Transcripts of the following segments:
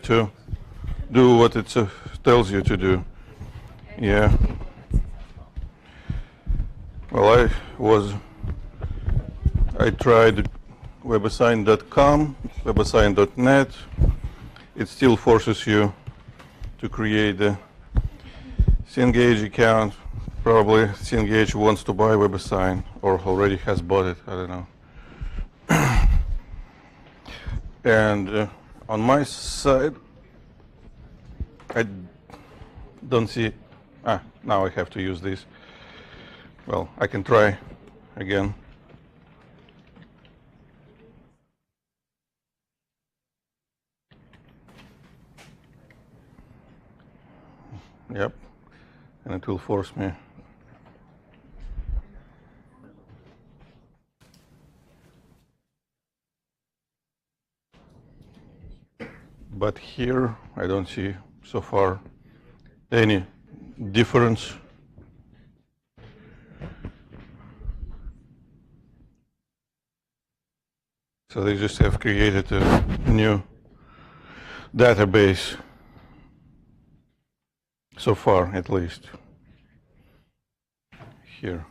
to do what it tells you to do. Yeah. Well, I tried webassign.com, webassign.net. It still forces you to create a Cengage account. Probably Cengage wants to buy WebAssign or already has bought it, I don't know. And on my side, I don't see, now I have to use this. Well, I can try again. Yep, and it will force me. But here, I don't see so far any difference. So they just have created a new database, so far at least, here.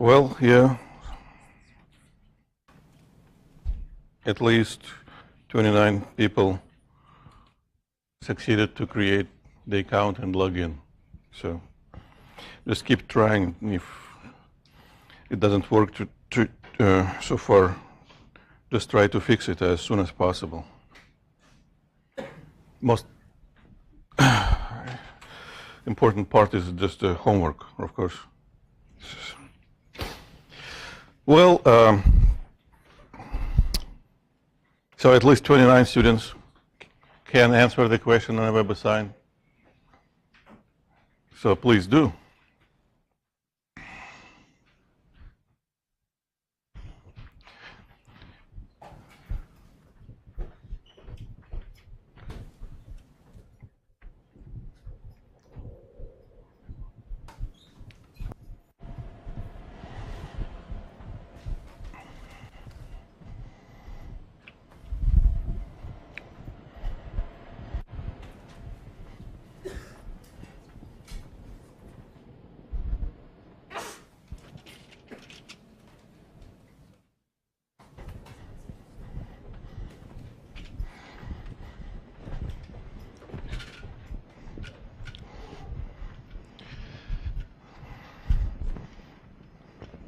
Well, yeah, at least 29 people succeeded to create the account and log in. So just keep trying. If it doesn't work so far, just try to fix it as soon as possible. Most important part is just the homework, of course. Well, so at least 29 students can answer the question on a WebAssign. So please do.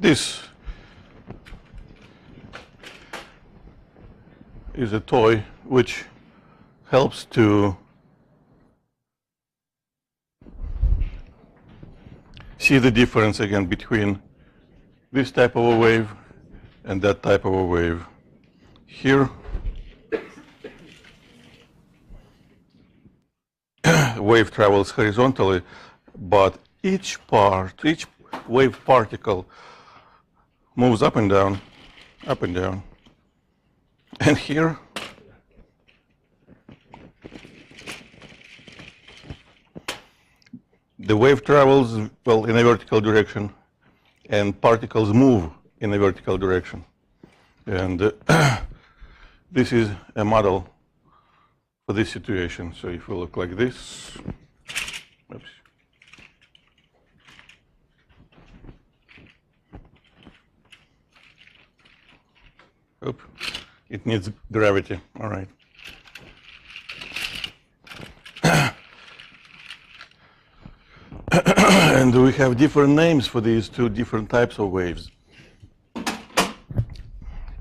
This is a toy which helps to see the difference again between this type of a wave and that type of a wave. Here, wave travels horizontally, but each wave particle moves up and down, up and down. And here, the wave travels, well, in a vertical direction, and particles move in a vertical direction. And this is a model for this situation. So if we look like this, oops. Oops, it needs gravity, all right. And we have different names for these two different types of waves.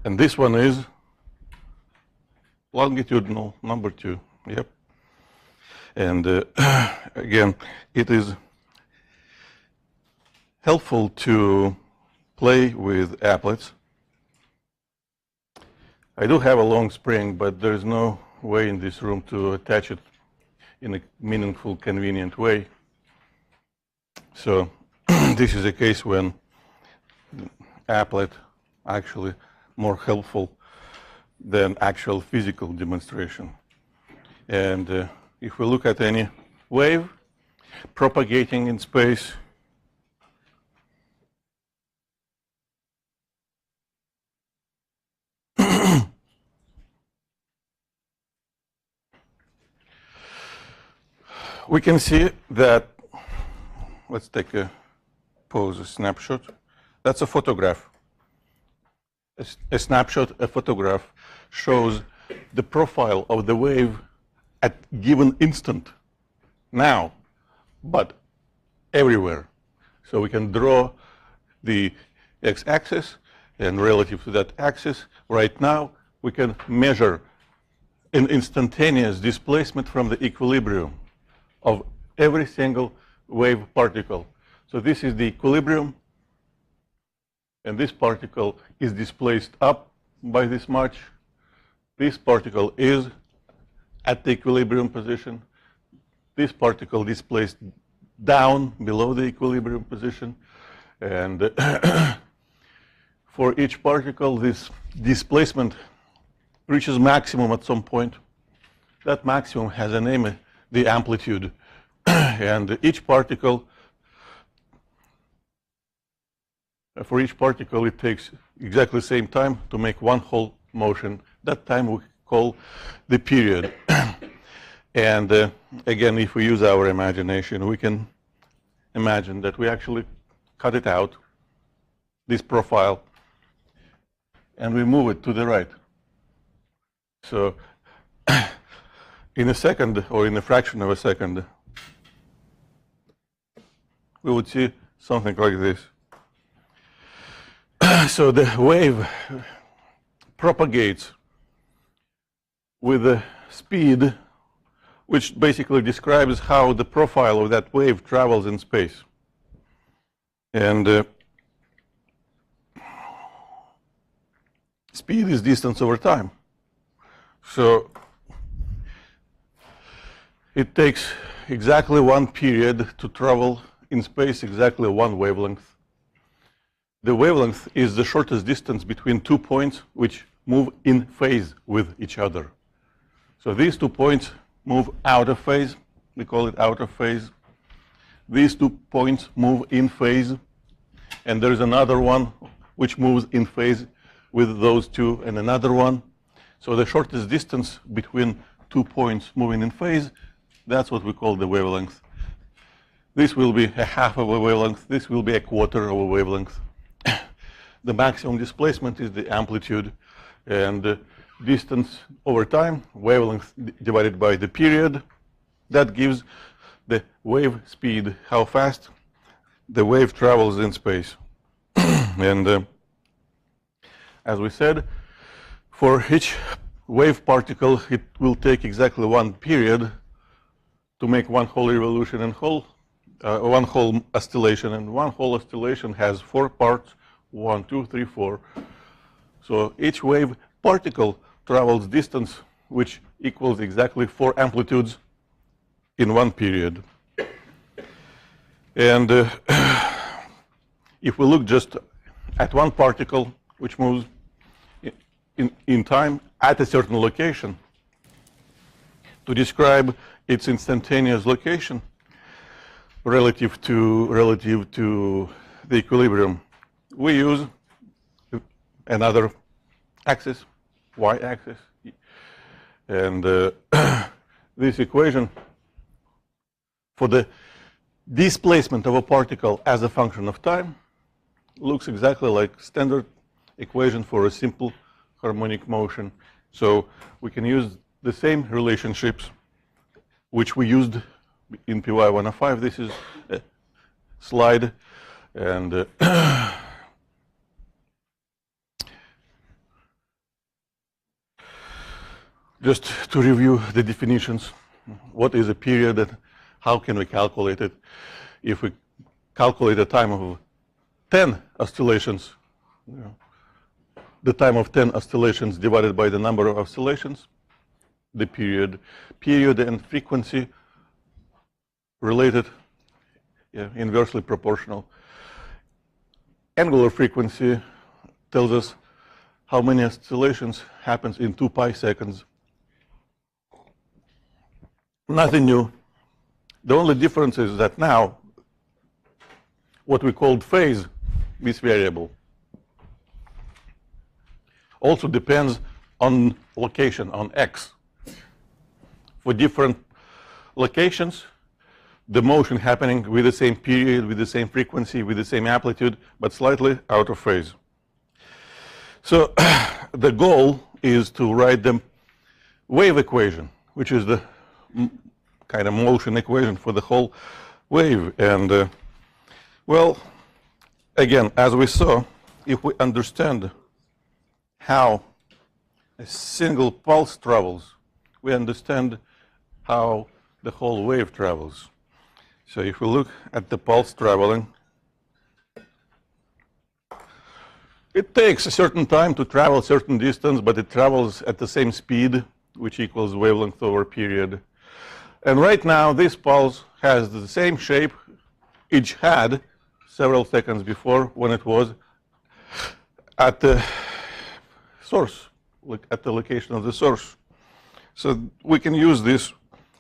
And this one is longitudinal, number 2, yep. And again, it is helpful to play with applets. I do have a long spring, but there is no way in this room to attach it in a meaningful, convenient way. So this is a case when applet actually more helpful than actual physical demonstration. And if we look at any wave propagating in space, we can see that, let's take a pose, a snapshot. That's a photograph. A snapshot, a photograph, shows the profile of the wave at given instant, now, but everywhere. So we can draw the x-axis, and relative to that axis, right now, we can measure an instantaneous displacement from the equilibrium of every single wave particle. So this is the equilibrium, and this particle is displaced up by this much. This particle is at the equilibrium position. This particle displaced down below the equilibrium position. And for each particle, this displacement reaches maximum at some point. That maximum has a name, the amplitude. And each particle, for each particle, it takes exactly the same time to make one whole motion. That time we call the period. And again, if we use our imagination, we can imagine that we actually cut it out, this profile, and we move it to the right. So in a second, or in a fraction of a second, we would see something like this. So the wave propagates with a speed which basically describes how the profile of that wave travels in space. And speed is distance over time. So it takes exactly one period to travel in space, exactly one wavelength. The wavelength is the shortest distance between 2 points which move in phase with each other. So these 2 points move out of phase. We call it out of phase. These 2 points move in phase. And there's another one which moves in phase with those two, and another one. So the shortest distance between 2 points moving in phase, that's what we call the wavelength. This will be a half of a wavelength. This will be a quarter of a wavelength. The maximum displacement is the amplitude, and distance over time, wavelength divided by the period, that gives the wave speed, how fast the wave travels in space. And as we said, for each wave particle, it will take exactly one period to make one whole revolution and one whole oscillation. And one whole oscillation has 4 parts, 1, 2, 3, 4. So each wave particle travels distance which equals exactly 4 amplitudes in one period. And if we look just at one particle which moves in time at a certain location, to describe its instantaneous location relative to the equilibrium, we use another axis, y-axis, and this equation for the displacement of a particle as a function of time looks exactly like standard equation for a simple harmonic motion. So we can use the same relationships which we used in PY 105. This is a slide, and just to review the definitions. What is a period and how can we calculate it? If we calculate a time of 10 oscillations, the time of 10 oscillations divided by the number of oscillations, the period and frequency related, inversely proportional. Angular frequency tells us how many oscillations happens in 2 pi seconds. Nothing new. The only difference is that now what we called phase, this variable, also depends on location, on x. For different locations, the motion happening with the same period, with the same frequency, with the same amplitude, but slightly out of phase. So the goal is to write the wave equation, which is the kind of motion equation for the whole wave. And well, again, as we saw, if we understand how a single pulse travels, we understand how the whole wave travels. So if we look at the pulse traveling, it takes a certain time to travel a certain distance, but it travels at the same speed, which equals wavelength over period. And right now, this pulse has the same shape it had several seconds before when it was at the source, at the location of the source. So we can use this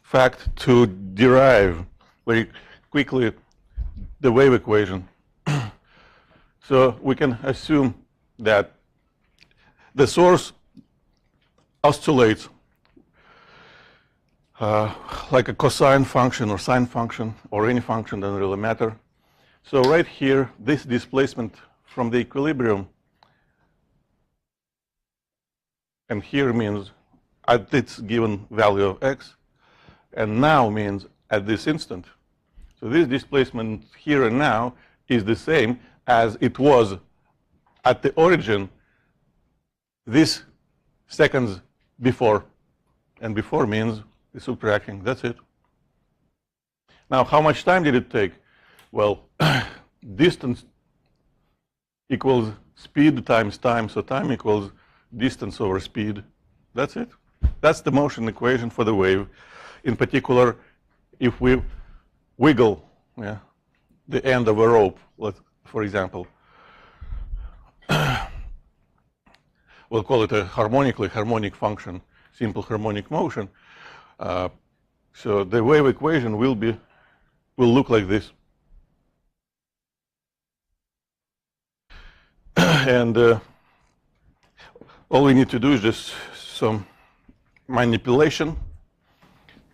fact to derive very quickly the wave equation. So we can assume that the source oscillates like a cosine function or sine function or any function, doesn't really matter. So right here, this displacement from the equilibrium, and here means at its given value of x, and now means at this instant. So this displacement here and now is the same as it was at the origin this seconds before. And before means the subtracting, that's it. Now, how much time did it take? Well, distance equals speed times time, so time equals distance over speed. That's it. That's the motion equation for the wave. In particular, if we wiggle the end of a rope, for example, we'll call it a harmonic function, simple harmonic motion. So the wave equation will look like this. And all we need to do is just some manipulation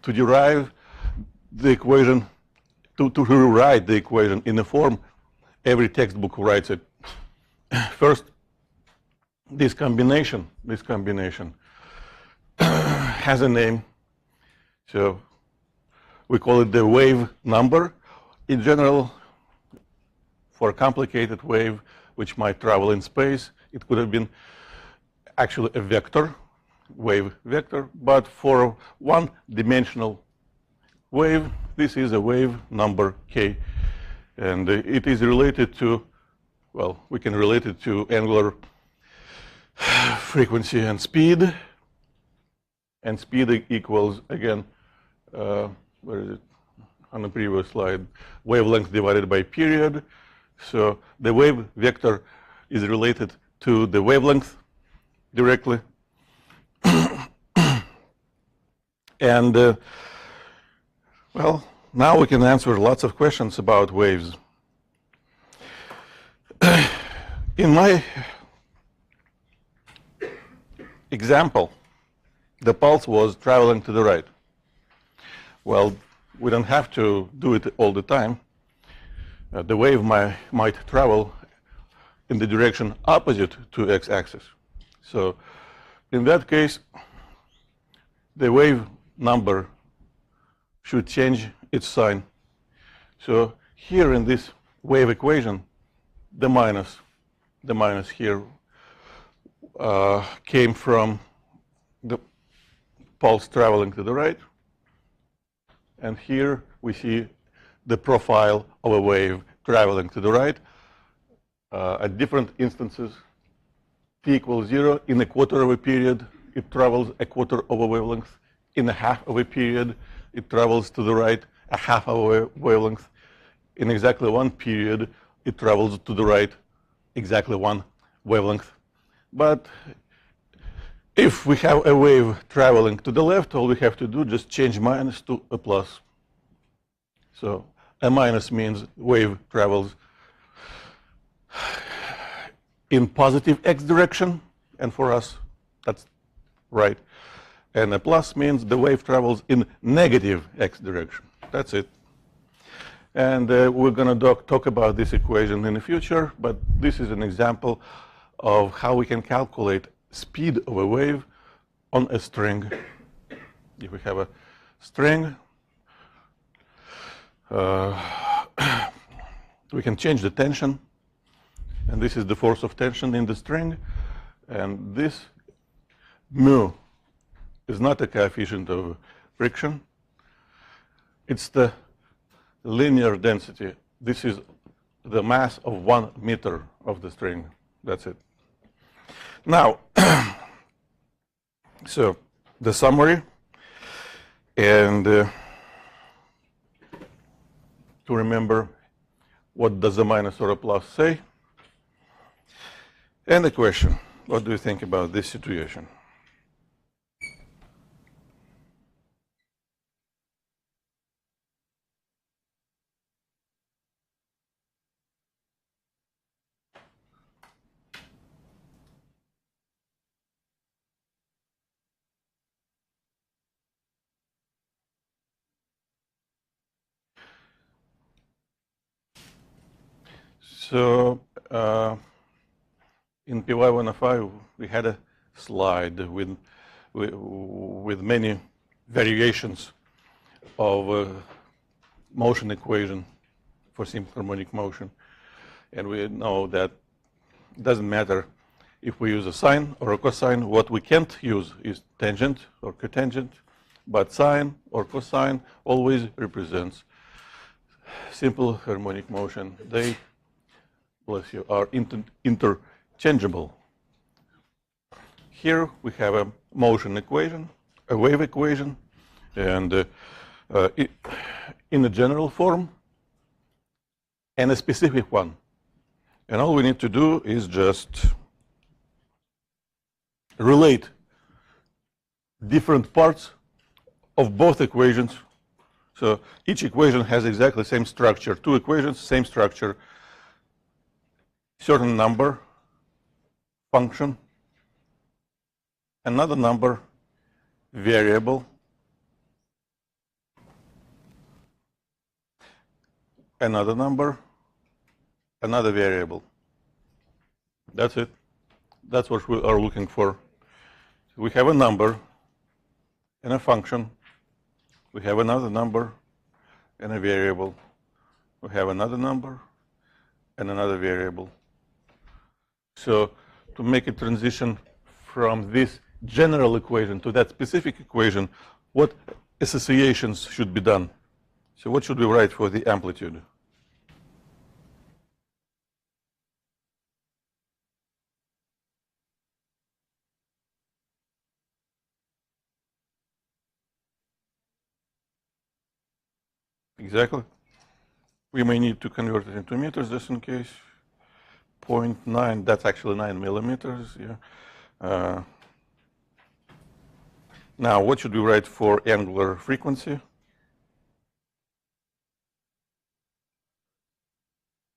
to derive the equation, to rewrite the equation in a form every textbook writes it. First, this combination has a name. So we call it the wave number. In general, for a complicated wave which might travel in space, it could have been actually a vector, wave vector, but for one-dimensional wave, this is a wave number k. And it is related to, well, we can relate it to angular frequency and speed. And speed equals, again, where is it? On the previous slide, wavelength divided by period. So the wave vector is related to the wavelength directly. And well, now we can answer lots of questions about waves. In my example, the pulse was traveling to the right. Well, we don't have to do it all the time. The wave might travel in the direction opposite to x-axis. So in that case, the wave number should change its sign. So here in this wave equation, the minus here came from the pulse traveling to the right. And here we see the profile of a wave traveling to the right at different instances. T equals 0. In a quarter of a period, it travels a quarter of a wavelength. In a half of a period, it travels to the right a half of a wavelength. In exactly one period, it travels to the right exactly one wavelength. But if we have a wave traveling to the left, all we have to do is just change minus to a plus. So a minus means wave travels in positive x direction, and for us, that's right. And a plus means the wave travels in negative x direction. That's it. And we're going to talk about this equation in the future, but this is an example of how we can calculate speed of a wave on a string. If we have a string, we can change the tension, and this is the force of tension in the string, and this mu is not a coefficient of friction. It's the linear density. This is the mass of 1 meter of the string. That's it. Now, so the summary, and to remember what does a minus or a plus say, and the question, what do you think about this situation? So in PY 105, we had a slide with many variations of motion equation for simple harmonic motion. And we know that it doesn't matter if we use a sine or a cosine. What we can't use is tangent or cotangent, but sine or cosine always represents simple harmonic motion. They, bless you, are interchangeable. Here we have a motion equation, a wave equation, and in a general form and a specific one. And all we need to do is just relate different parts of both equations. So each equation has exactly the same structure. Two equations, same structure. Certain number, function, another number, variable, another number, another variable. That's it. That's what we are looking for. We have a number and a function. We have another number and a variable. We have another number and another variable. So to make a transition from this general equation to that specific equation, what associations should be done? So what should we write for the amplitude? Exactly. We may need to convert it into meters just in case. 0.9, that's actually 9 millimeters. Yeah. Now, what should we write for angular frequency?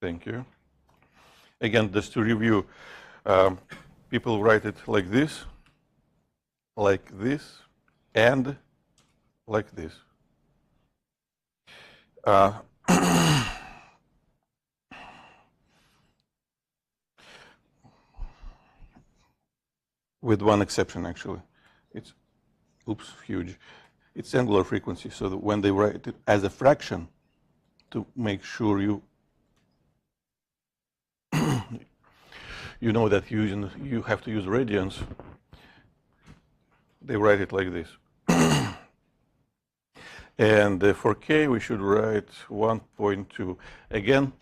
Thank you. Again, just to review, people write it like this, and like this. With one exception, actually. It's, oops, huge. It's angular frequency, so that when they write it as a fraction, to make sure you you know that you have to use radians, they write it like this. And for K, we should write 1.2. Again,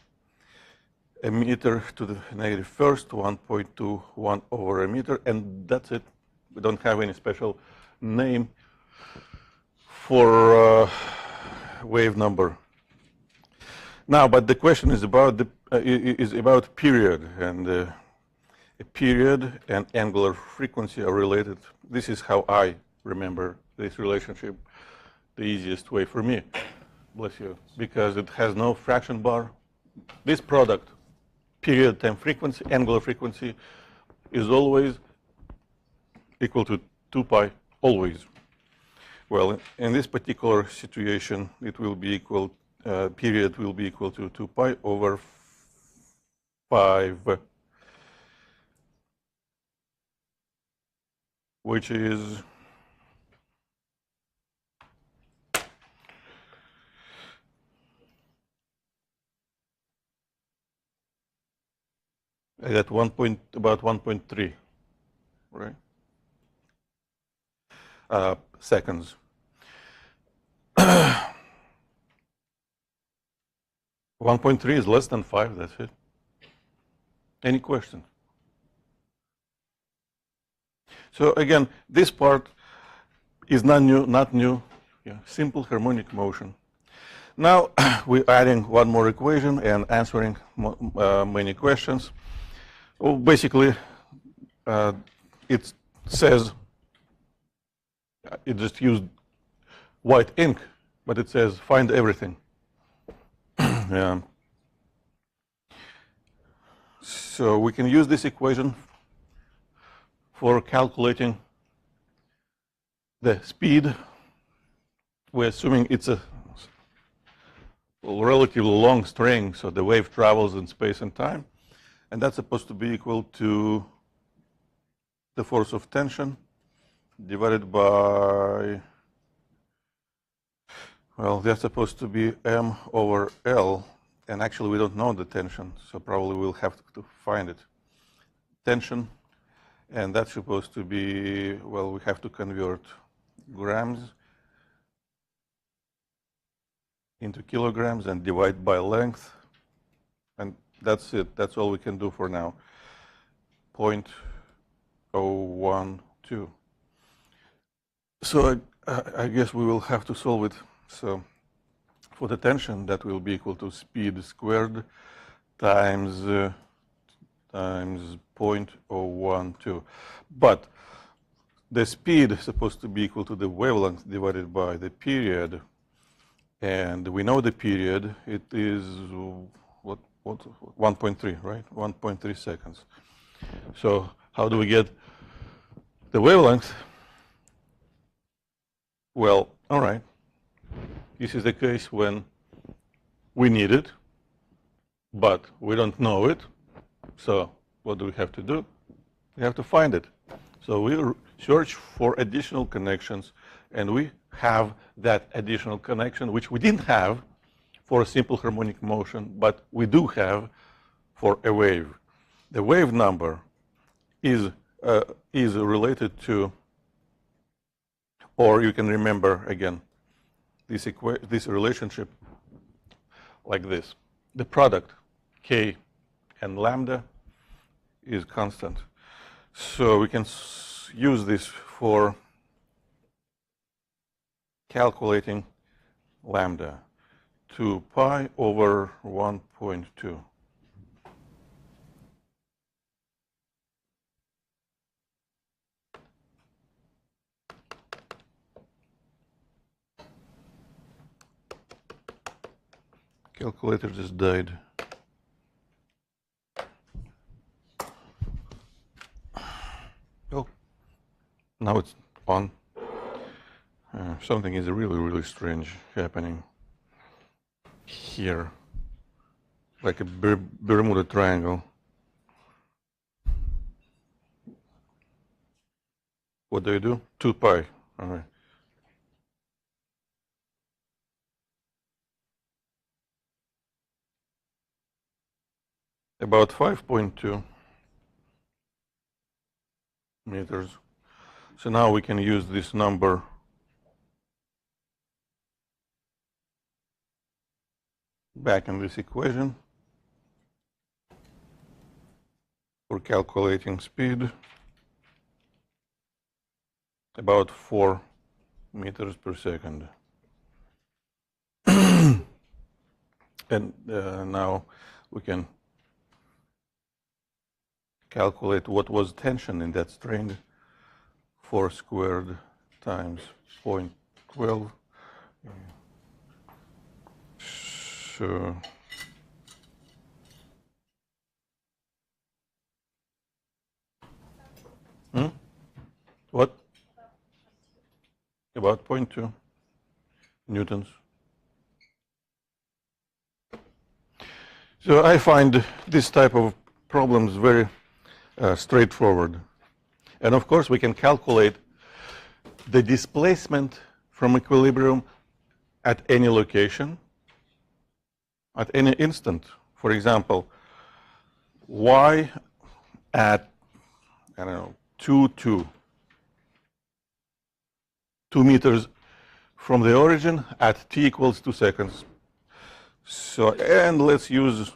a meter to the negative first, 1.2, 1 over a meter, and that's it. We don't have any special name for wave number. Now, but the question is about period, and a period and angular frequency are related. This is how I remember this relationship, the easiest way for me, bless you, because it has no fraction bar. This product, period time frequency, angular frequency, is always equal to 2 pi, always. Well, in this particular situation, it will be equal period will be equal to 2 pi over 5, which is I got about 1.3, right? Seconds. 1.3 is less than 5, that's it. Any questions? So again, this part is not new, yeah, simple harmonic motion. Now we're adding one more equation and answering many questions. Well, basically, it says, it just used white ink, but it says find everything. So we can use this equation for calculating the speed. We're assuming it's a relatively long string, so the wave travels in space and time, and that's supposed to be equal to the force of tension divided by, well, that's supposed to be m over L, and actually we don't know the tension, so probably we'll have to find it. Tension, and that's supposed to be, well, we have to convert grams into kilograms and divide by length, and that's it. That's all we can do for now. 0.012. So I guess we will have to solve it. So for the tension, that will be equal to speed squared times 0.012. But the speed is supposed to be equal to the wavelength divided by the period. And we know the period, it is what 1.3, right? 1.3 seconds. So how do we get the wavelength? Well, all right. This is the case when we need it, but we don't know it. So what do we have to do? We have to find it. So we search for additional connections, and we have that additional connection, which we didn't have for a simple harmonic motion, but we do have for a wave. The wave number is related to, or you can remember again, this relationship like this. The product, K and lambda, is constant. So we can use this for calculating lambda, 2 pi over 1.2. Calculator just died. Oh, now it's on. Something is really, really strange happening here, like a Bermuda Triangle. What do you do? 2 pi. All right. About 5.2 meters. So now we can use this number back in this equation for calculating speed. About 4 meters per second. And now we can calculate what was tension in that string. 4 squared times 0.12. So what? About 0.2 newtons. So I find this type of problems very straightforward. And of course, we can calculate the displacement from equilibrium at any location, at any instant. For example, y at, I don't know, 2 meters from the origin at t equals 2 seconds. So, and let's use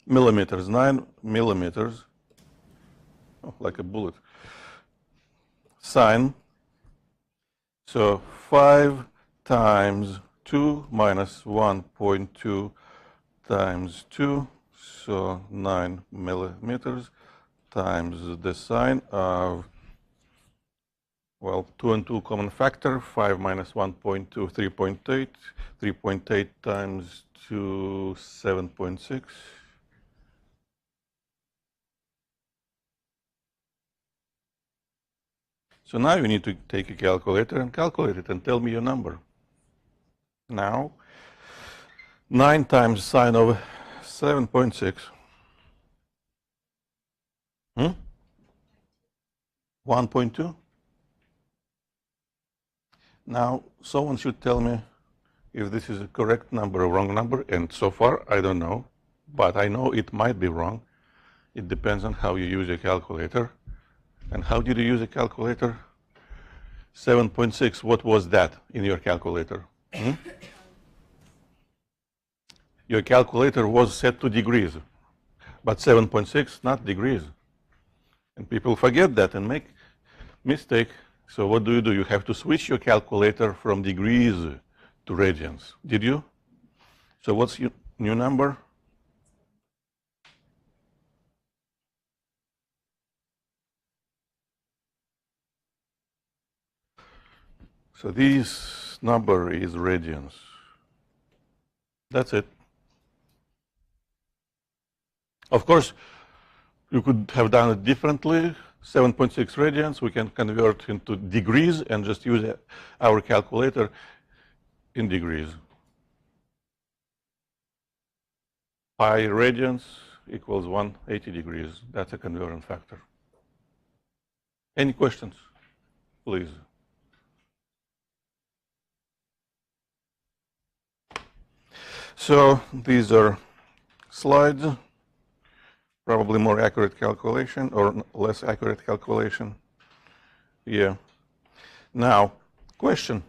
millimeters, 9 millimeters, oh, like a bullet, sine. So 5 times 2 minus 1.2 times 2, so 9 millimeters times the sine of, well, 2 and 2 common factor, 5 minus 1.2, 3.8, 3.8 times 2, 7.6. So now you need to take a calculator and calculate it and tell me your number. Now, 9 times sine of 7.6. 1.2. Now, someone should tell me if this is a correct number or wrong number, and so far I don't know, but I know it might be wrong. It depends on how you use your calculator. And how did you use a calculator? 7.6, what was that in your calculator? Your calculator was set to degrees, but 7.6, not degrees. And people forget that and make mistake. So what do? You have to switch your calculator from degrees to radians. Did you? So what's your new number? So this number is radians. That's it. Of course, you could have done it differently. 7.6 radians, we can convert into degrees and just use our calculator in degrees. Pi radians equals 180 degrees. That's a conversion factor. Any questions, please? So these are slides, probably more accurate calculation or less accurate calculation. Yeah. Now, question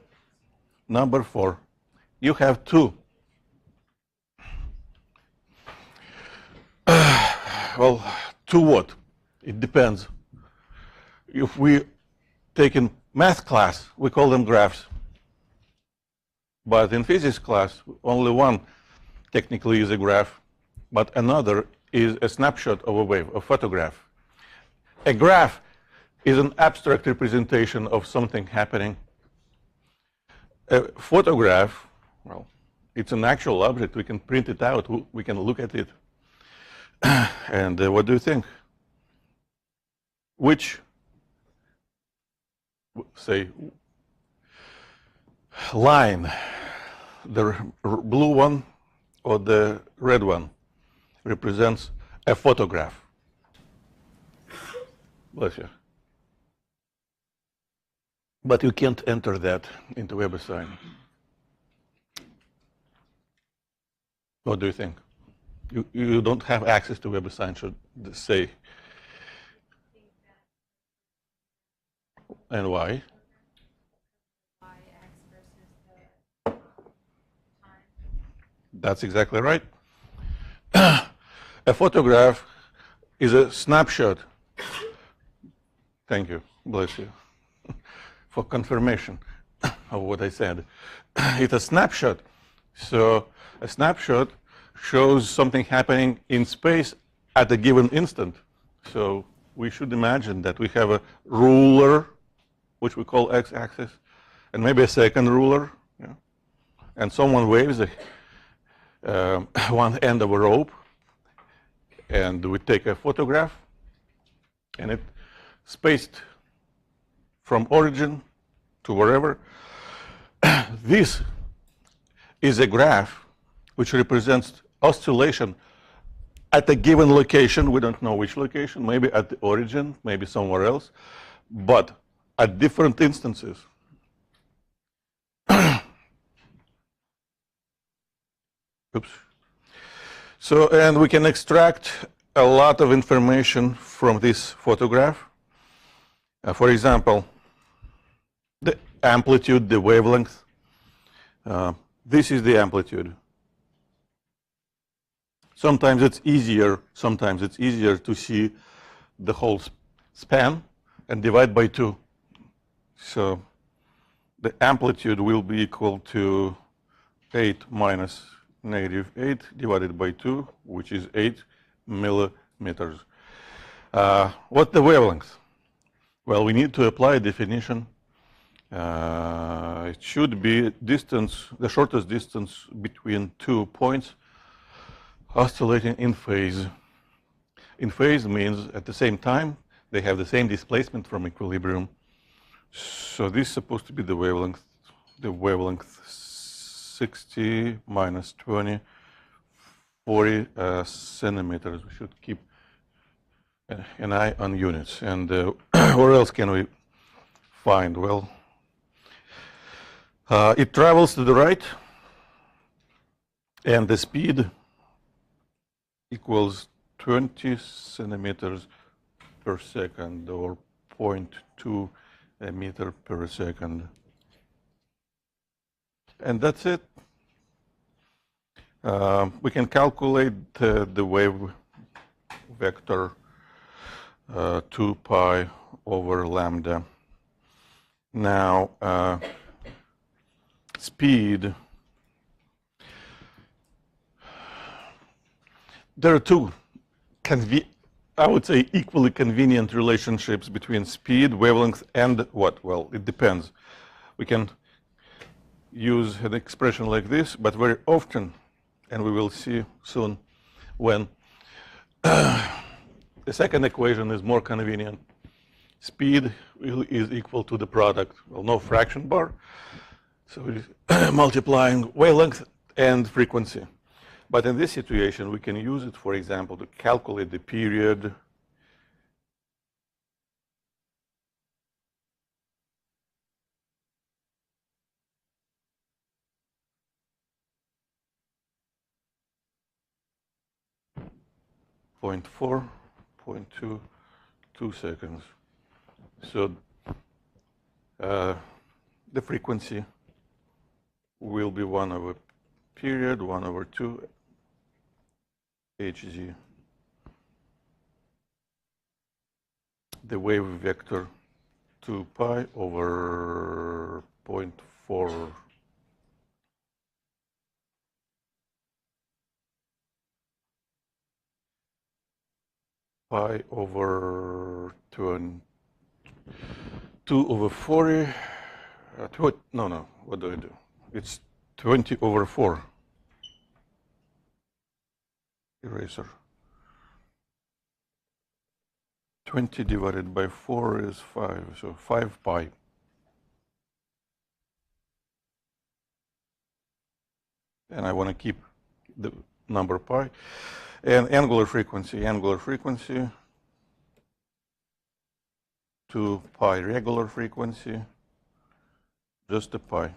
number 4. You have 2. Well, 2 what? It depends. If we take in math class, we call them graphs. But in physics class, only one technically is a graph, but another is a snapshot of a wave, a photograph. A graph is an abstract representation of something happening. A photograph, well, it's an actual object. We can print it out. We can look at it. And what do you think? Which, say, line, the blue one or the red one, represents a photograph? Bless you. But you can't enter that into WebAssign. What do you think? You don't have access to WebAssign, should say. And why? That's exactly right. A photograph is a snapshot. Thank you. Bless you. For confirmation of what I said. It's a snapshot. So a snapshot shows something happening in space at a given instant. So we should imagine that we have a ruler, which we call x-axis, and maybe a second ruler. Yeah? And someone waves one end of a rope, and we take a photograph, and it's spaced from origin to wherever. This is a graph which represents oscillation at a given location, we don't know which location, maybe at the origin, maybe somewhere else, but at different instances. Oops. So, and we can extract a lot of information from this photograph. For example, the amplitude, the wavelength. This is the amplitude. Sometimes it's easier to see the whole span and divide by 2. So the amplitude will be equal to 8 minus -8 divided by 2, which is 8 millimeters. What's the wavelength? Well, we need to apply a definition. It should be distance, the shortest distance between 2 points oscillating in phase. In phase means at the same time they have the same displacement from equilibrium. So this is supposed to be the wavelength. The wavelength 60 minus 20, 40 centimeters. We should keep an eye on units. And where else can we find? Well, it travels to the right, and the speed equals 20 centimeters per second, or 0.2 meter per second. And that's it. We can calculate the wave vector 2 pi over lambda. Now, speed. There are two, I would say, equally convenient relationships between speed, wavelength, and what? Well, it depends. We can use an expression like this, but very often, and we will see soon, when the second equation is more convenient. Speed is equal to the product, well, no fraction bar, so it is multiplying wavelength and frequency. But in this situation, we can use it, for example, to calculate the period. Point 4, 0.2, 2 seconds. So the frequency will be 1 over period, 1 over 2 Hz. The wave vector 2 pi over 0.4. Pi over 2 over 40. No, what do I do? It's 20 over 4. Eraser. 20 divided by 4 is 5, so 5 pi. And I want to keep the number pi. And angular frequency, 2 pi regular frequency, just a pi.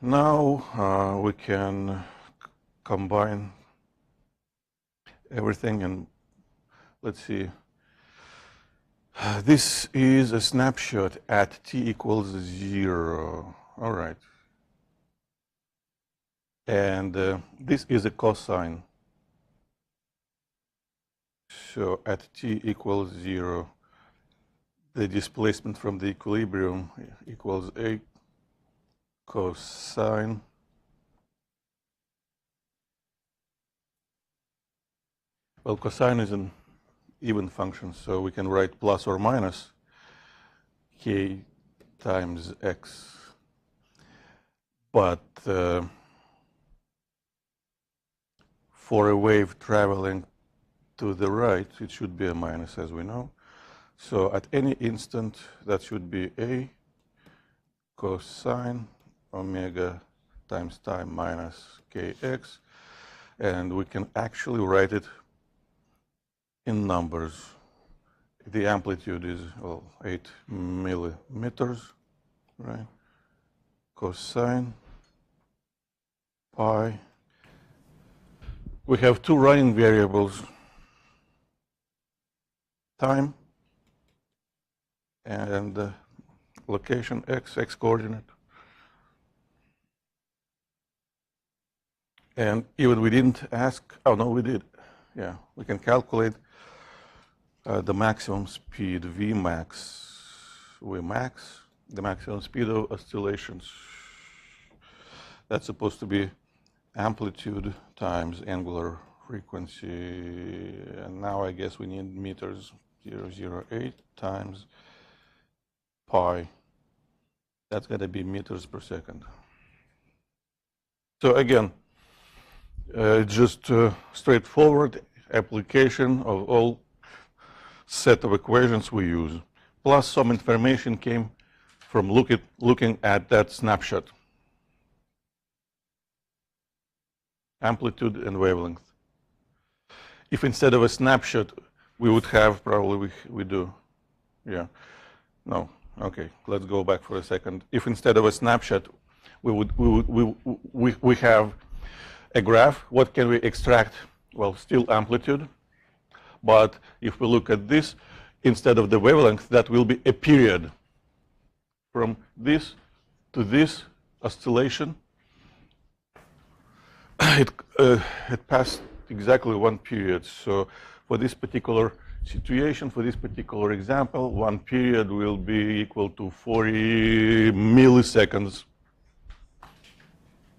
Now we can combine everything, and let's see. This is a snapshot at t equals 0. All right. And this is a cosine. So at t equals 0, the displacement from the equilibrium equals a cosine Well, cosine is an even function, so we can write plus or minus k times x. But for a wave traveling to the right, it should be a minus, as we know. So at any instant, that should be a cosine omega times time minus kx. and we can actually write it in numbers. The amplitude is, well, 8 millimeters, right? Cosine pi. We have two running variables, time and location x coordinate. And even we didn't ask, oh no, we did. Yeah, we can calculate the maximum speed, Vmax, the maximum speed of oscillations. That's supposed to be amplitude times angular frequency. And now I guess we need meters, 0.08 times pi. That's got to be meters per second. So again, just straightforward application of all set of equations we use, plus some information came from looking at that snapshot. Amplitude and wavelength. If instead of a snapshot, we would have, probably we do, yeah, no, okay, let's go back for a second. If instead of a snapshot, we have a graph, what can we extract? Well, still amplitude, but if we look at this, instead of the wavelength, that will be a period. From this to this oscillation, it passed exactly one period. So for this particular situation, for this particular example, one period will be equal to 40 milliseconds,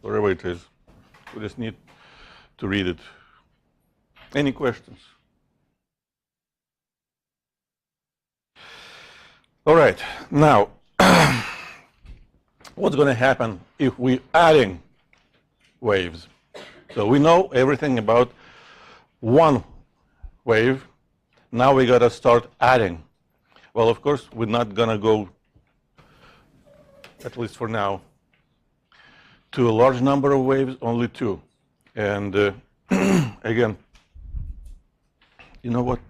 whatever it is. We just need to read it. Any questions? All right, now, what's going to happen if we're adding waves? So we know everything about one wave. Now we got to start adding. Well, of course, we're not going to go, at least for now, to a large number of waves, only two. And again, you know what?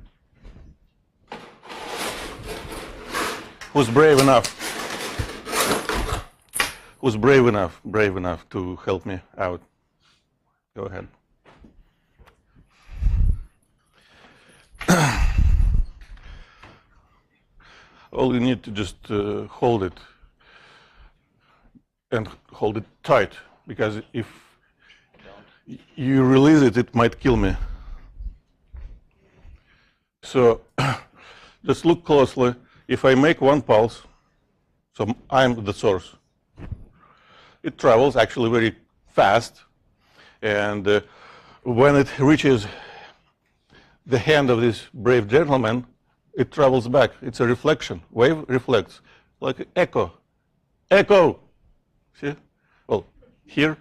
Who's brave enough? Who's brave enough to help me out? Go ahead. All you need to just hold it, and hold it tight, because if you release it, it might kill me. So just look closely. If I make one pulse, so I'm the source, it travels actually very fast, and when it reaches the hand of this brave gentleman, it travels back. It's a reflection. Wave reflects, like echo. Echo! See? Well, here.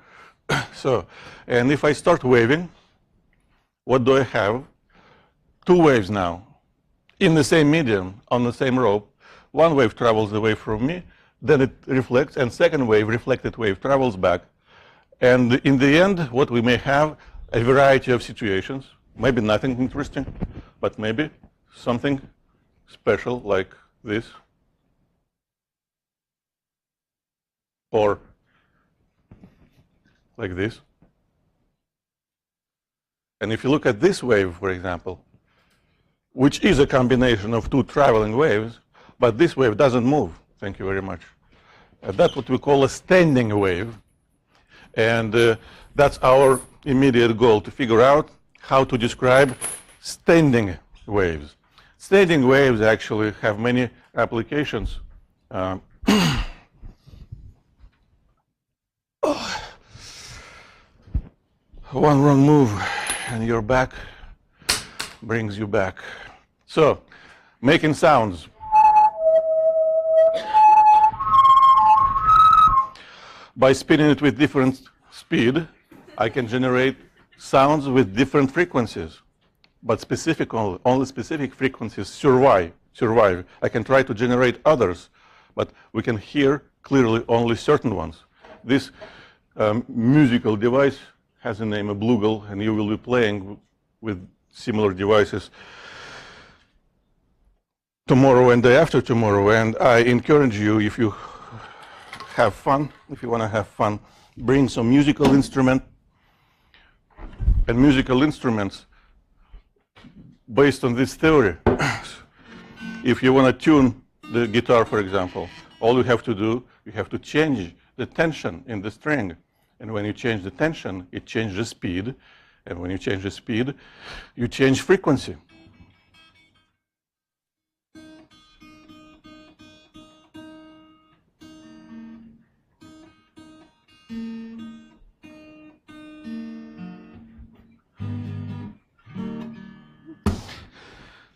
So, and if I start waving, what do I have? Two waves now, in the same medium, on the same rope. One wave travels away from me, then it reflects, and second wave, reflected wave, travels back. And in the end, what we may have, a variety of situations, maybe nothing interesting, but maybe something special like this, or like this. And if you look at this wave, for example, which is a combination of two traveling waves, but this wave doesn't move. Thank you very much. That's what we call a standing wave. And that's our immediate goal, to figure out how to describe standing waves. Standing waves actually have many applications. One wrong move and your back brings you back. So, making sounds. By spinning it with different speed, I can generate sounds with different frequencies, but specific only specific frequencies survive. I can try to generate others, but we can hear clearly only certain ones. This musical device has a name, a Bluegill, and you will be playing with similar devices tomorrow and day after tomorrow. And I encourage you, if you have fun, if you want to have fun, bring some musical instrument and musical instruments based on this theory. If you want to tune the guitar, for example, all you have to do, you have to change the tension in the string. And when you change the tension, it changes speed. And when you change the speed, you change frequency.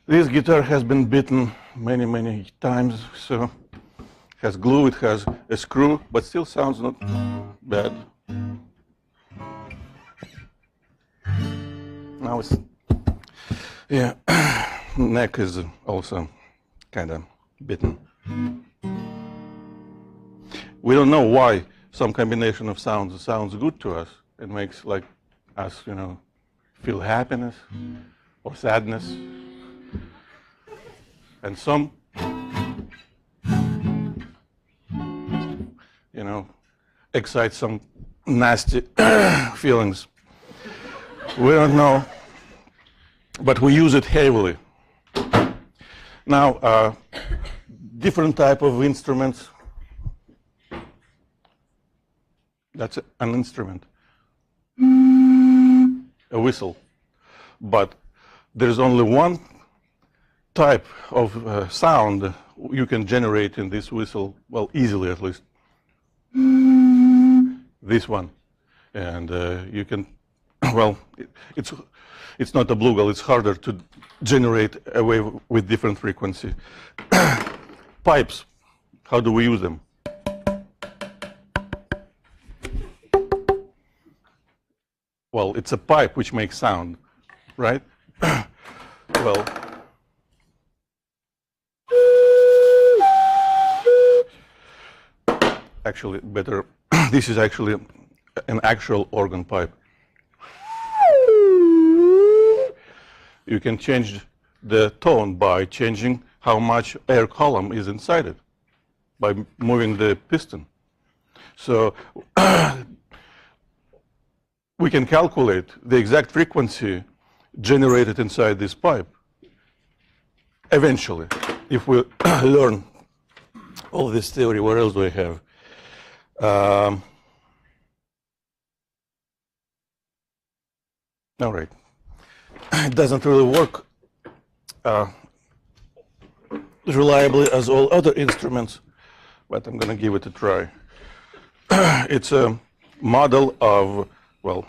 This guitar has been beaten many, many times, so it has glue, it has a screw, but still sounds not bad. Now it's, yeah, neck is also kind of beaten. We don't know why some combination of sounds good to us. It makes like us, you know, feel happiness or sadness. And some, you know, excite some nasty feelings. We don't know, but we use it heavily. Now, different type of instruments. That's an instrument, a whistle. But there's only one type of sound you can generate in this whistle, well, easily at least. This one. And you can, well, it's not a Bluegill, it's harder to generate a wave with different frequency. Pipes, how do we use them? Well, it's a pipe which makes sound, right? Well, actually better, this is actually an actual organ pipe. You can change the tone by changing how much air column is inside it, by moving the piston. So we can calculate the exact frequency generated inside this pipe eventually, if we learn all this theory. What else do I have? All right. It doesn't really work reliably as all other instruments, but I'm going to give it a try. It's a model of, well,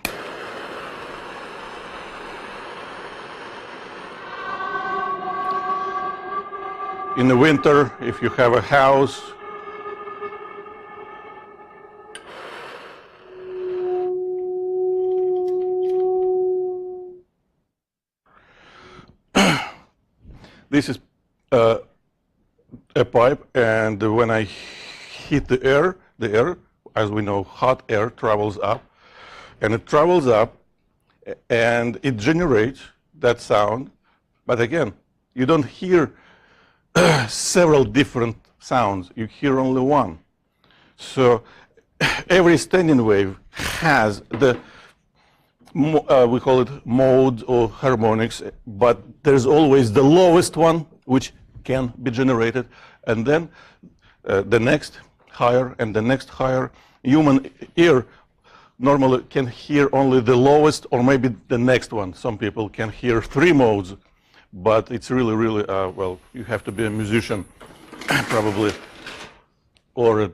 in the winter, if you have a house, this is a pipe, and when I hit the air, as we know, hot air travels up, and it travels up, and it generates that sound. But again, you don't hear several different sounds. You hear only one. So every standing wave has the, we call it modes or harmonics, but there's always the lowest one which can be generated, and then the next higher and the next higher. Human ear normally can hear only the lowest or maybe the next one. Some people can hear 3 modes, but it's really, really, well, you have to be a musician probably, or a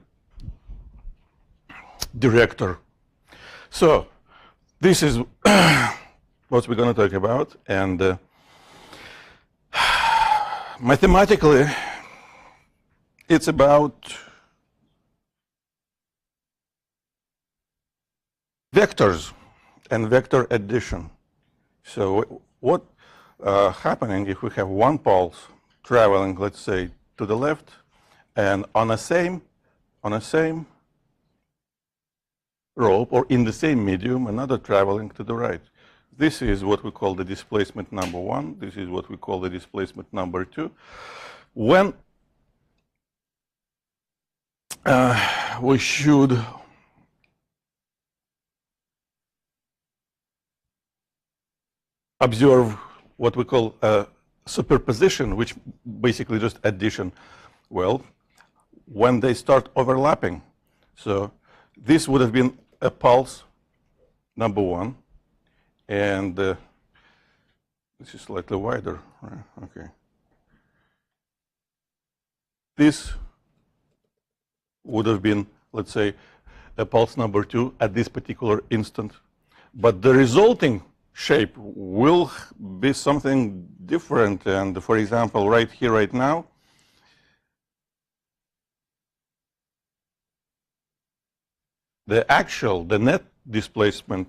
director. So this is what we're going to talk about, and mathematically it's about vectors and vector addition. So what happening if we have one pulse traveling, let's say, to the left, and on a same rope, or in the same medium, another traveling to the right. This is what we call the displacement number 1. This is what we call the displacement number 2. When we should observe what we call superposition, which basically just addition. Well, when they start overlapping. So this would have been a pulse number 1, and this is slightly wider. Right? Okay. This would have been, let's say, a pulse number 2 at this particular instant, but the resulting shape will be something different. And for example, right here, right now, the net displacement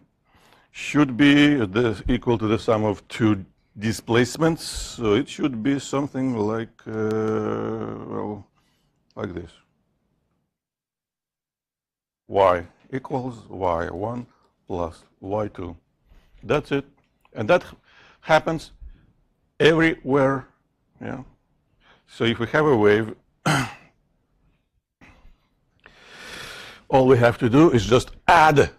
should be equal to the sum of 2 displacements. So it should be something like, well, like this. Y equals Y1 plus Y2. That's it. And that happens everywhere. Yeah. So if we have a wave, all we have to do is just add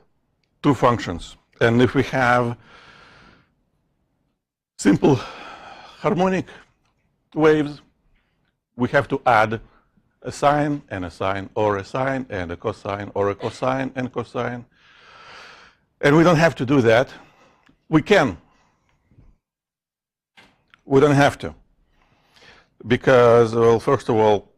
2 functions. And if we have simple harmonic waves, we have to add a sine and a sine, or a sine and a cosine, or a cosine and cosine. And we don't have to do that. We can. We don't have to. Because, well, first of all,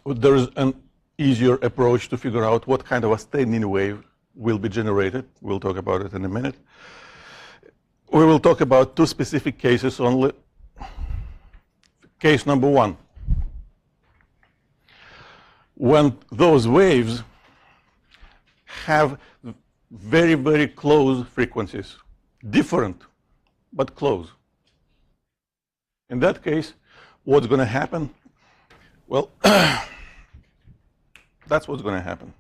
there is an easier approach to figure out what kind of a standing wave will be generated. We'll talk about it in a minute. We will talk about 2 specific cases only. Case number 1. When those waves have very, very close frequencies, different, but close. In that case, what's going to happen? Well, that's what's going to happen.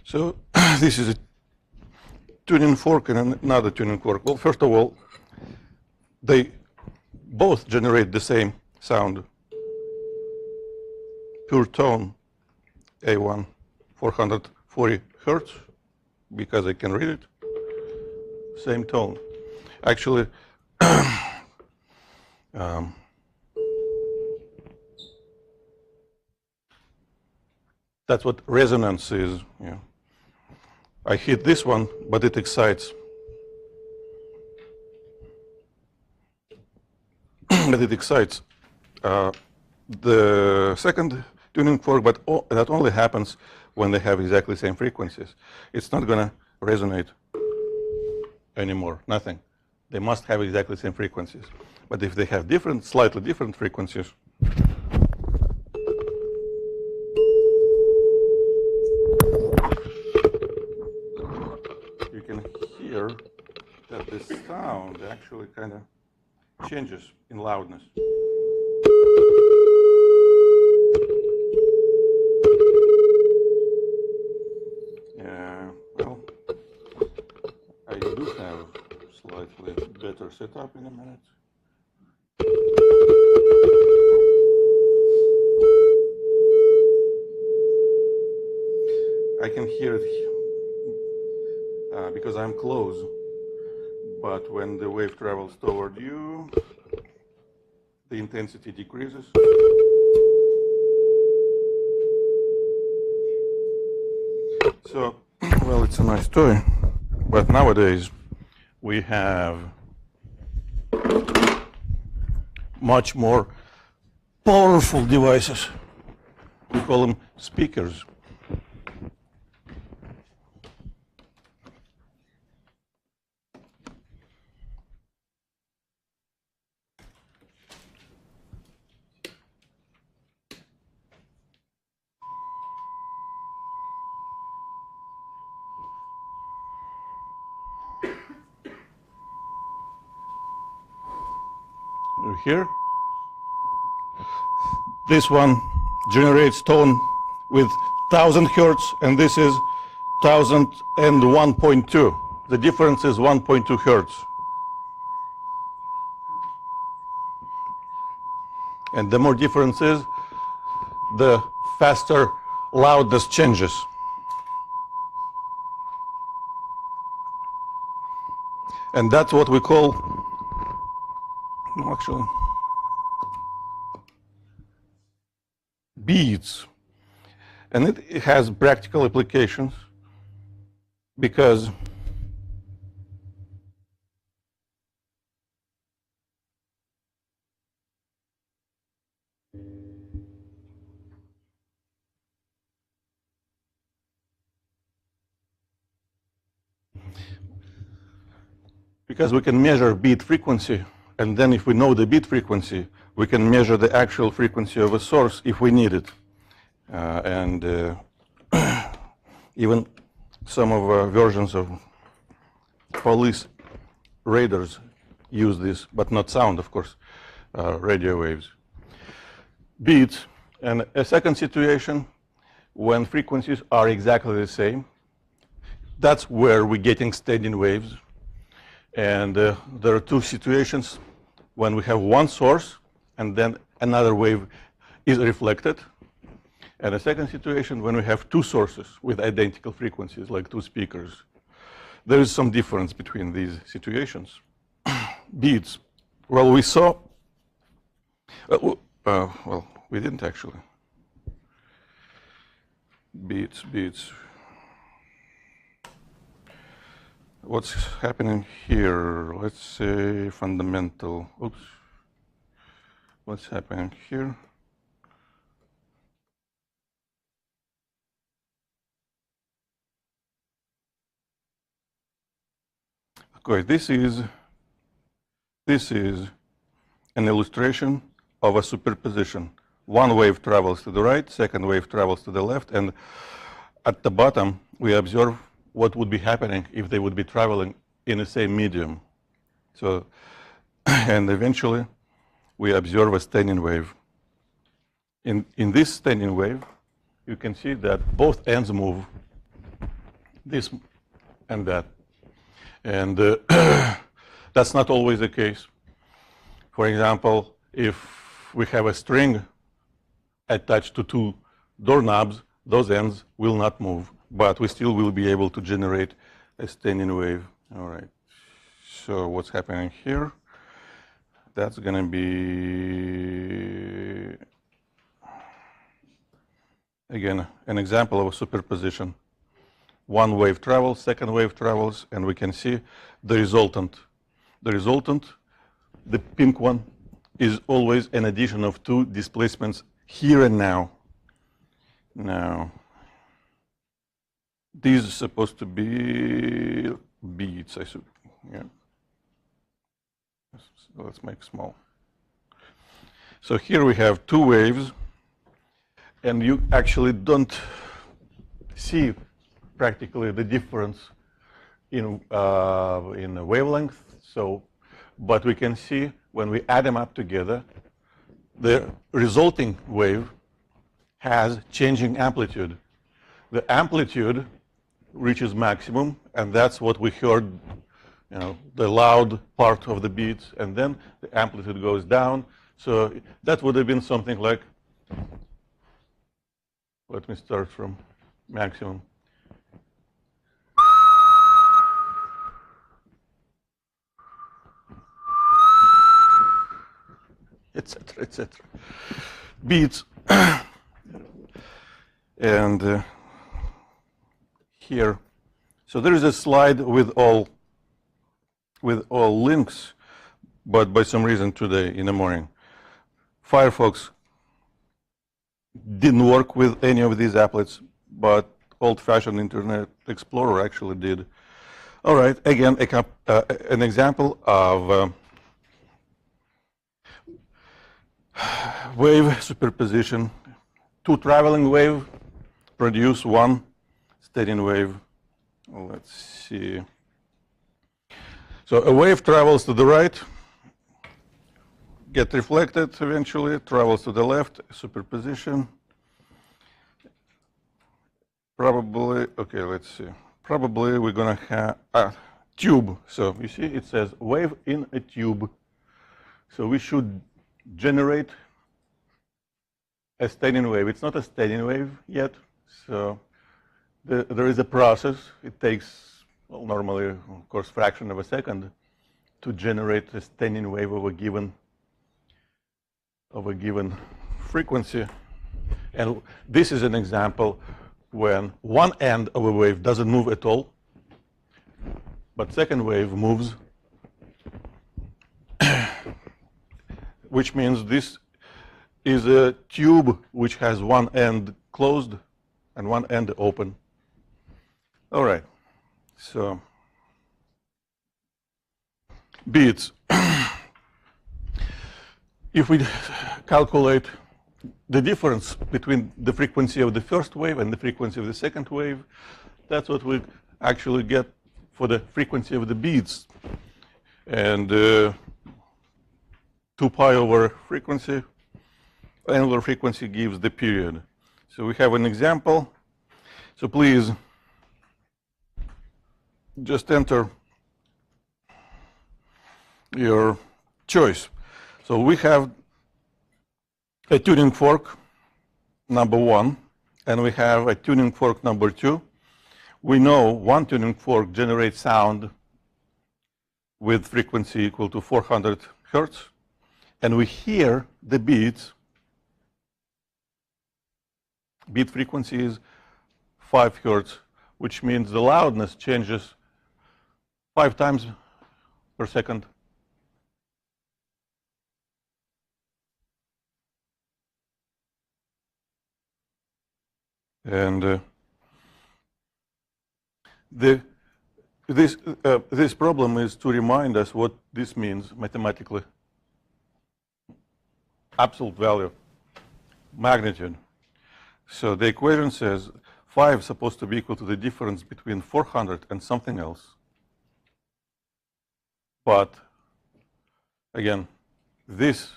So this is a tuning fork and another tuning fork. Well, first of all, they both generate the same sound, pure tone, A1, 440 hertz, because I can read it, same tone. Actually, that's what resonance is. Yeah. I hit this one, but it excites. But it excites the second tuning fork, but that only happens when they have exactly the same frequencies. It's not going to resonate anymore, nothing. They must have exactly the same frequencies. But if they have different, slightly different frequencies, you can hear that the sound actually kind of changes in loudness. Yeah, well, I do have slightly better setup in a minute. I can hear it because I'm close, but when the wave travels toward you, the intensity decreases. So, well, it's a nice toy, but nowadays we have much more powerful devices. We call them speakers. You hear? This one generates tone with 1000 hertz, and this is 1001.2. The difference is 1.2 hertz. And the more difference is, the faster loudness changes. And that's what we call, actually, beats. And it has practical applications because we can measure beat frequency, and then if we know the beat frequency, we can measure the actual frequency of a source if we need it. Even some of versions of police radars use this, but not sound, of course, radio waves. Beats. And a second situation, when frequencies are exactly the same, that's where we're getting standing waves. And there are two situations when we have one source and then another wave is reflected. And a second situation when we have two sources with identical frequencies, like two speakers. There is some difference between these situations. Beats. Well, we saw, well, we didn't actually. Beats. What's happening here? Let's say fundamental. Oops. What's happening here? Okay, this is an illustration of a superposition. One wave travels to the right, second wave travels to the left, and at the bottom we observe what would be happening if they would be traveling in the same medium. So, and eventually we observe a standing wave. In this standing wave, you can see that both ends move, this and that. And that's not always the case. For example, if we have a string attached to two doorknobs, those ends will not move, but we still will be able to generate a standing wave. All right. So what's happening here? That's going to be, again, an example of a superposition. One wave travels, second wave travels, and we can see the resultant. The resultant, the pink one, is always an addition of two displacements here and now. Now, these are supposed to be beats, I suppose. Yeah. So let's make small. So here we have two waves, and you actually don't see practically the difference in the wavelength. So, but we can see when we add them up together, the resulting wave has changing amplitude. The amplitude reaches maximum, and that's what we heard, you know, the loud part of the beats, and then the amplitude goes down. So that would have been something like, let me start from maximum. Etc., etc. Beats. And here, so there is a slide with all links, but by some reason today in the morning, Firefox didn't work with any of these applets, but old-fashioned Internet Explorer actually did. All right, again, an example of wave superposition. Two traveling wave produce one standing wave. Let's see. So a wave travels to the right. get reflected eventually, travels to the left, superposition. Probably, okay, let's see. Probably we're going to have a tube. So you see, it says wave in a tube. So we should generate a standing wave. It's not a standing wave yet. So there is a process. It takes, well, normally, of course, fraction of a second to generate a standing wave of a given frequency. And this is an example when one end of a wave doesn't move at all, but second wave moves, which means this is a tube which has one end closed and one end open. All right, so beats. If we calculate the difference between the frequency of the first wave and the frequency of the second wave, that's what we actually get for the frequency of the beats. And 2 pi over frequency, angular frequency gives the period. So we have an example. So please just enter your choice. So we have a tuning fork number 1, and we have a tuning fork number 2. We know one tuning fork generates sound with frequency equal to 400 hertz, and we hear the beats. Beat frequency is 5 hertz, which means the loudness changes 5 times per second. And this problem is to remind us what this means mathematically. Absolute value, magnitude. So the equation says 5 is supposed to be equal to the difference between 400 and something else. But again, this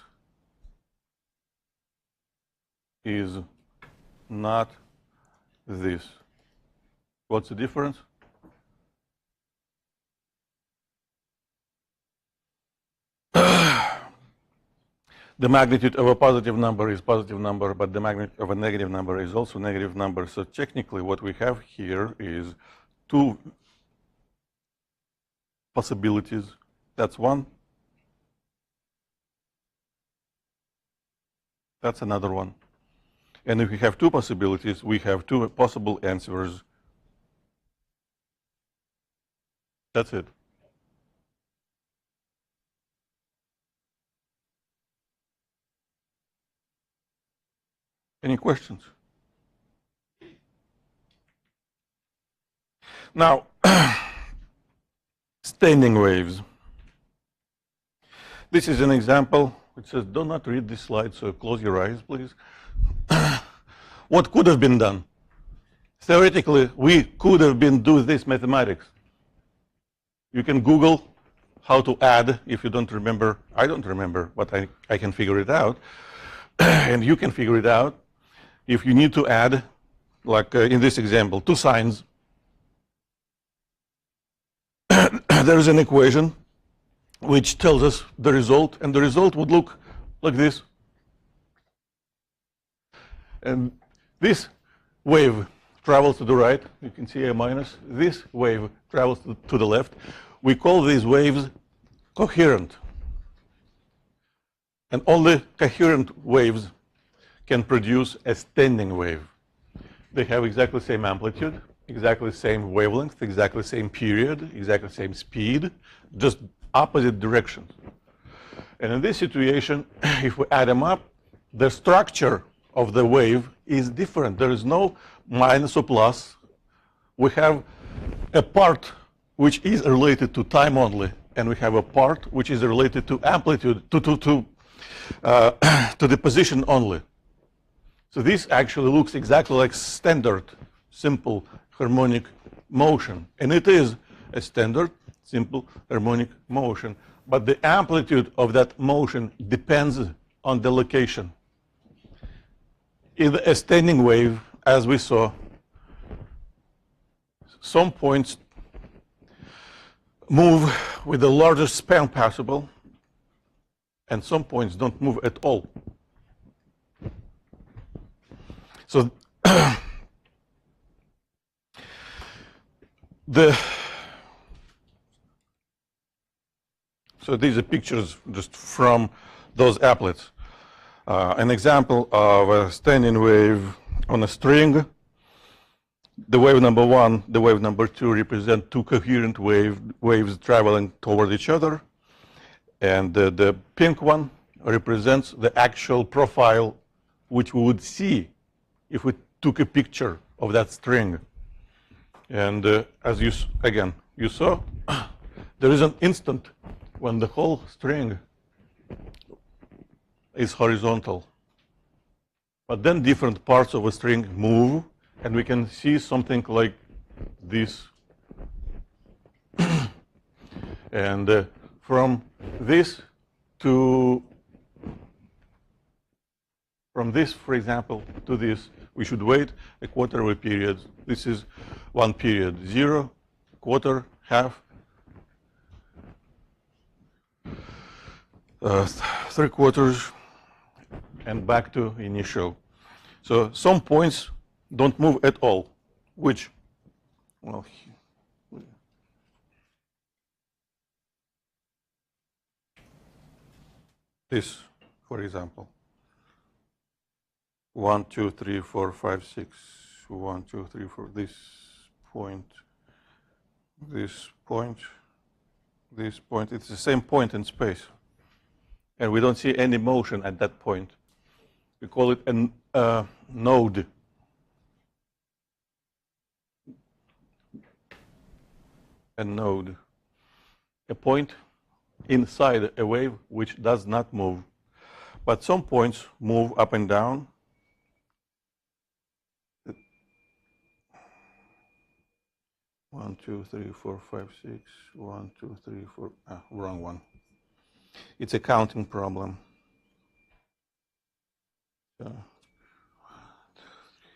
is not this. What's the difference? The magnitude of a positive number is positive number, but the magnitude of a negative number is also negative number. So technically what we have here is 2 possibilities. That's one. That's another one. And if we have 2 possibilities, we have 2 possible answers. That's it. Any questions? Now, standing waves. This is an example which says, do not read this slide, so close your eyes, please. What could have been done? Theoretically, we could have been doing this mathematics. You can Google how to add if you don't remember. I don't remember, but I can figure it out. And you can figure it out. If you need to add, like in this example, 2 signs, there is an equation which tells us the result, and the result would look like this. And this wave travels to the right. You can see a minus. This wave travels to the left. We call these waves coherent. And only coherent waves can produce a standing wave. They have exactly the same amplitude, exactly the same wavelength, exactly the same period, exactly the same speed, just opposite directions. And in this situation, if we add them up, the structure of the wave is different. There is no minus or plus. We have a part which is related to time only, and we have a part which is related to amplitude, to the position only. So this actually looks exactly like standard, simple harmonic motion. And it is a standard simple harmonic motion. But the amplitude of that motion depends on the location. In a standing wave, as we saw, some points move with the largest span possible, and some points don't move at all. So so these are pictures just from those applets. An example of a standing wave on a string. The wave number 1, the wave number 2 represent two coherent waves traveling toward each other. And the pink one represents the actual profile which we would see if we took a picture of that string. And as you saw, there is an instant when the whole string is horizontal. But then different parts of a string move, and we can see something like this. And from this, for example, to this, we should wait a quarter of a period. This is one period, 0, quarter, half, 3/4, and back to initial. So some points don't move at all, which, well, this, for example, 1, 2, 3, 4, 5, 6, 1, 2, 3, 4, this point, this point, this point, it's the same point in space. And we don't see any motion at that point. We call it a node. A node. A point inside a wave which does not move. But some points move up and down. One, 2, 3, 4, 5, 6. 1, 2, 3, 4. Wrong one. It's a counting problem. So, 1, 2, 3,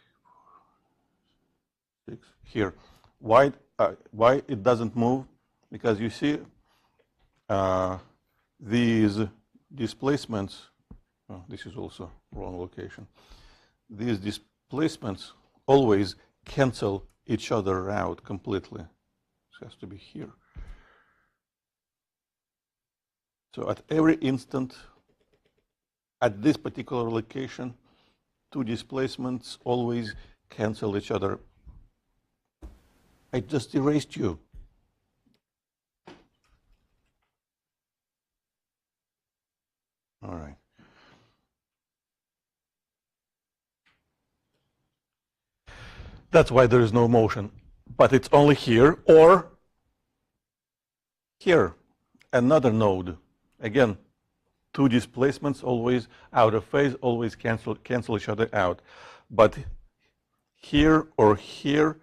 4, 6. Here. Why it doesn't move? Because you see these displacements. Oh, this is also wrong location. These displacements always cancel each other out completely. This has to be here. So at every instant, at this particular location, two displacements always cancel each other. I just erased you. All right. That's why there is no motion. But it's only here or here, another node. Again, two displacements always out of phase, always cancel each other out. But here or here,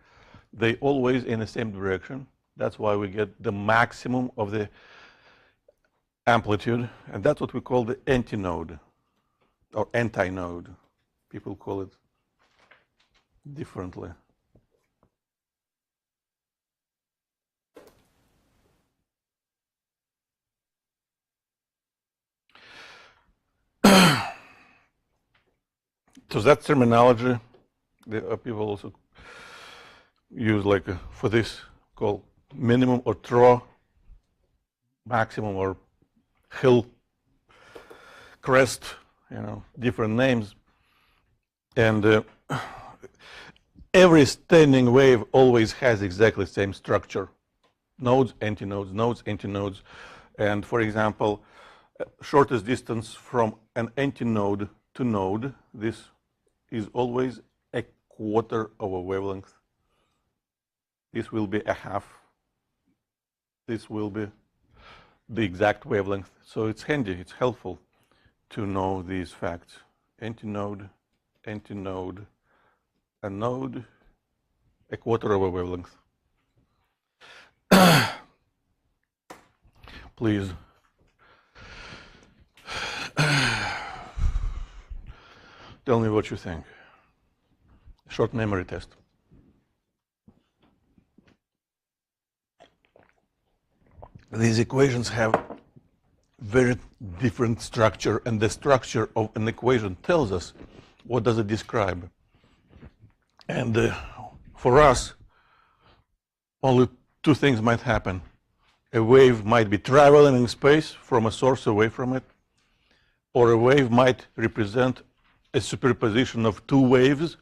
they always in the same direction. That's why we get the maximum of the amplitude. And that's what we call the antinode or antinode. People call it differently. So that terminology, people also use like for this called minimum or throw, maximum or hill, crest, different names. And every standing wave always has exactly the same structure. Nodes, antinodes, nodes, antinodes. And for example, shortest distance from an antinode to node, this is always a quarter of a wavelength. This will be a half. This will be the exact wavelength. So it's handy, it's helpful to know these facts. Antinode, antinode, a node, a quarter of a wavelength. please. Tell me what you think. Short memory test. These equations have very different structure, and the structure of an equation tells us what does it describe. And for us, only two things might happen. A wave might be traveling in space from a source away from it, or a wave might represent a superposition of two waves,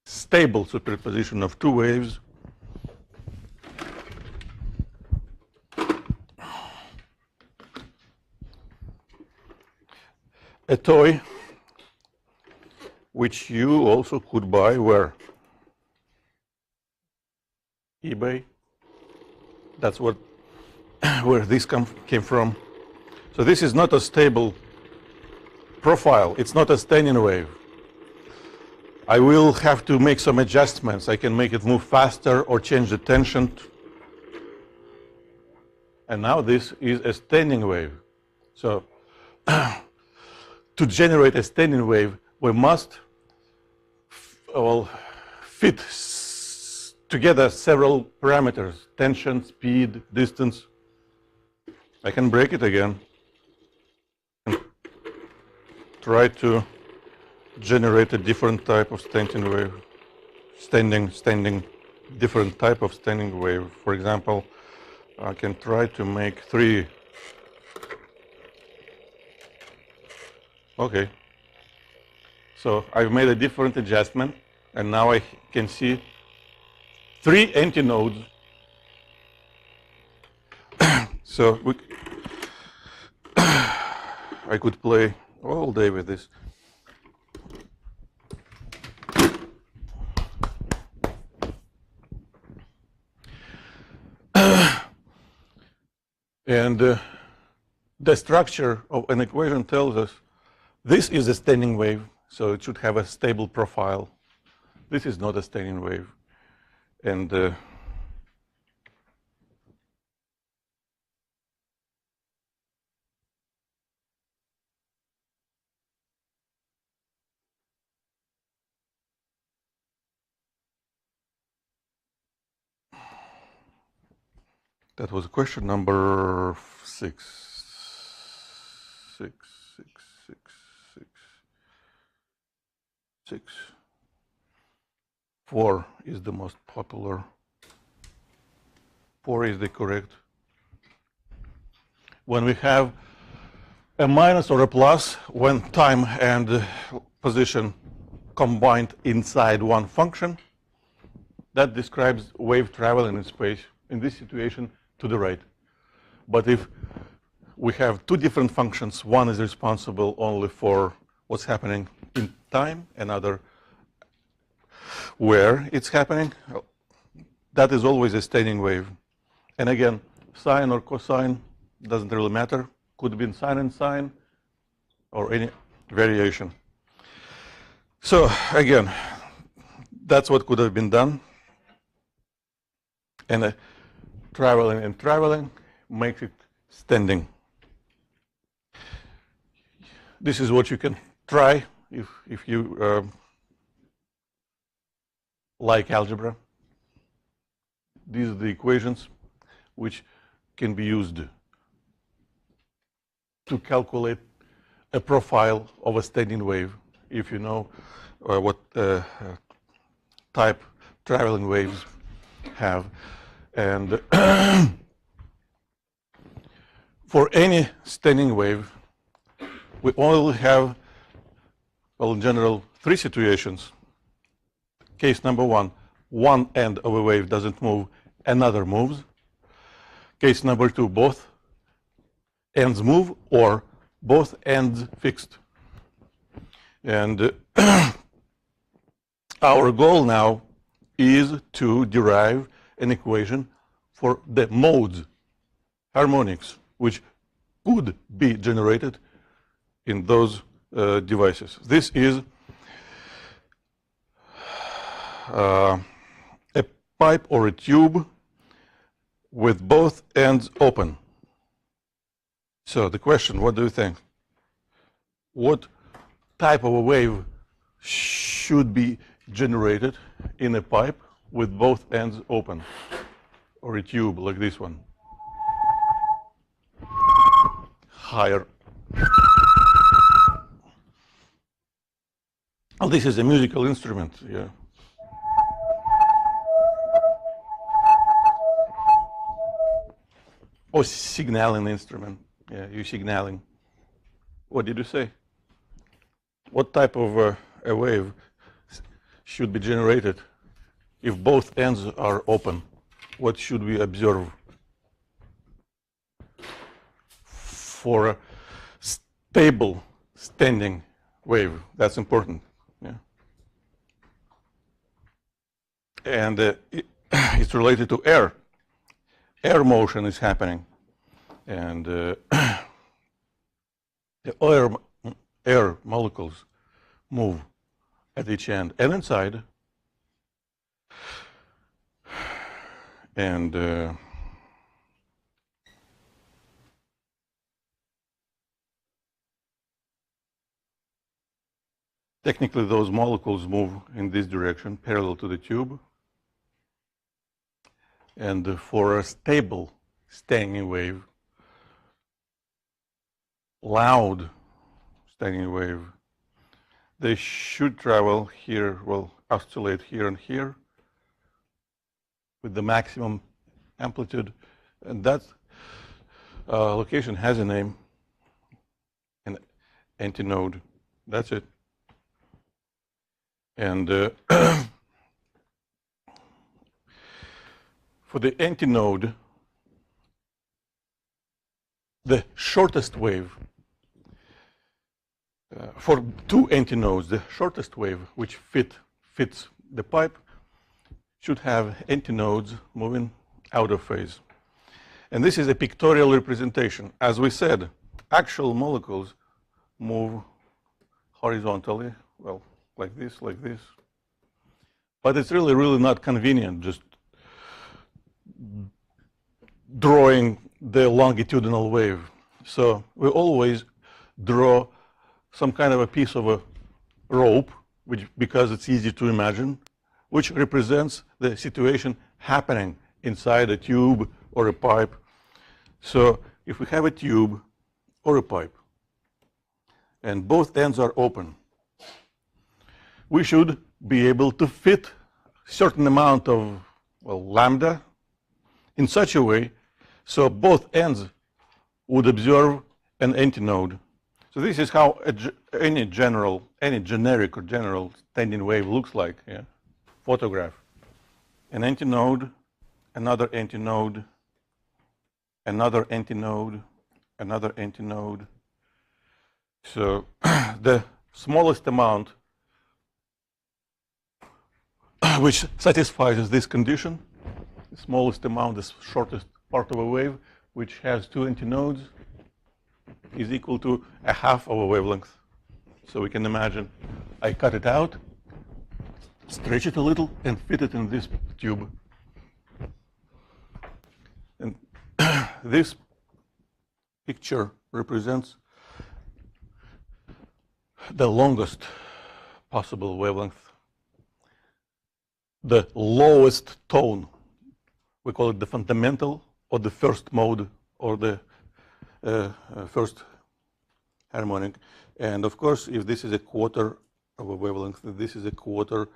stable superposition of two waves, a toy which you also could buy where? eBay. That's what where this came from. So this is not a stable profile. It's not a standing wave. I will have to make some adjustments. I can make it move faster or change the tension. And now this is a standing wave. So to generate a standing wave, we must fit together several parameters: tension, speed, distance. I can break it again and try to generate a different type of standing wave, different type of standing wave. For example, I can try to make 3. Okay. So I've made a different adjustment, and now I can see 3 antinodes. So I could play all day with this. And the structure of an equation tells us this is a standing wave, so it should have a stable profile. This is not a standing wave. And that was question number 6. 4 is the most popular. 4 is the correct. When we have a minus or a plus, when time and position combined inside one function, that describes wave traveling in space, in this situation, to the right. But if we have 2 different functions, one is responsible only for what's happening in time, another where it's happening, that is always a standing wave. And again, sine or cosine doesn't really matter. Could be sine and sine or any variation. So again, that's what could have been done. And traveling and traveling makes it standing. This is what you can try if you like algebra. These are the equations which can be used to calculate a profile of a standing wave, if you know what type traveling waves have. And for any standing wave, we only have, well, in general, 3 situations. Case number 1, one end of a wave doesn't move, another moves. Case number 2, both ends move or both ends fixed. And our goal now is to derive an equation for the modes, harmonics, which could be generated in those devices. This is a pipe or a tube with both ends open. So the question, what do you think? What type of a wave should be generated in a pipe with both ends open, or a tube like this one? Higher. Oh, this is a musical instrument, yeah. Or signaling instrument, yeah, you're signaling. What did you say? What type of a wave should be generated if both ends are open? What should we observe for a stable standing wave? That's important. Yeah. And it's related to air. Air motion is happening, and the air molecules move at each end and inside, and technically those molecules move in this direction parallel to the tube. And for a stable standing wave, loud standing wave, they should travel here, well, oscillate here and here with the maximum amplitude. And that location has a name, an antinode. That's it. And for the antinode, the shortest wave, for two antinodes, the shortest wave which fits the pipe should have antinodes moving out of phase. And this is a pictorial representation. As we said, actual molecules move horizontally, well, like this, like this. But it's really not convenient just drawing the longitudinal wave. So we always draw some kind of a piece of a rope, which, because it's easy to imagine, which represents the situation happening inside a tube or a pipe. So if we have a tube or a pipe and both ends are open, we should be able to fit a certain amount of, well, lambda in such a way so both ends would observe an antinode. So this is how any generic or general standing wave looks like. Yeah? Photograph. An antinode, another antinode, another antinode, another antinode. So the smallest amount which satisfies this condition, the smallest amount, the shortest part of a wave, which has two antinodes, is equal to a half of a wavelength. So we can imagine I cut it out, stretch it a little, and fit it in this tube. And this picture represents the longest possible wavelength, the lowest tone. We call it the fundamental, or the first mode, or the first harmonic. And of course, if this is a quarter of a wavelength, this is a quarter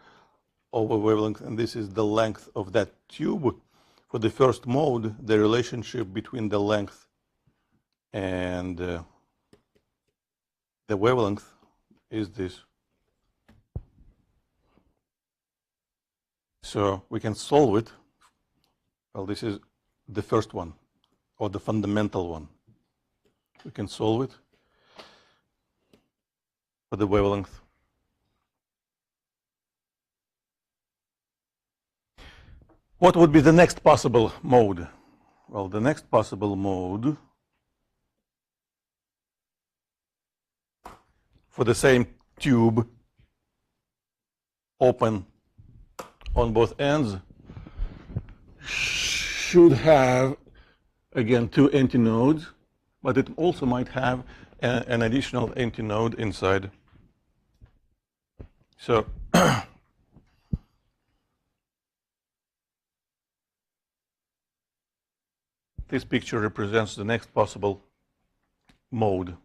of a wavelength, and this is the length of that tube. For the first mode, the relationship between the length and the wavelength is this. So we can solve it. Well, this is the first one, or the fundamental one. We can solve it for the wavelength. What would be the next possible mode? Well, the next possible mode for the same tube open on both ends should have, again, two antinodes, but it also might have an additional antinode inside. So this picture represents the next possible mode,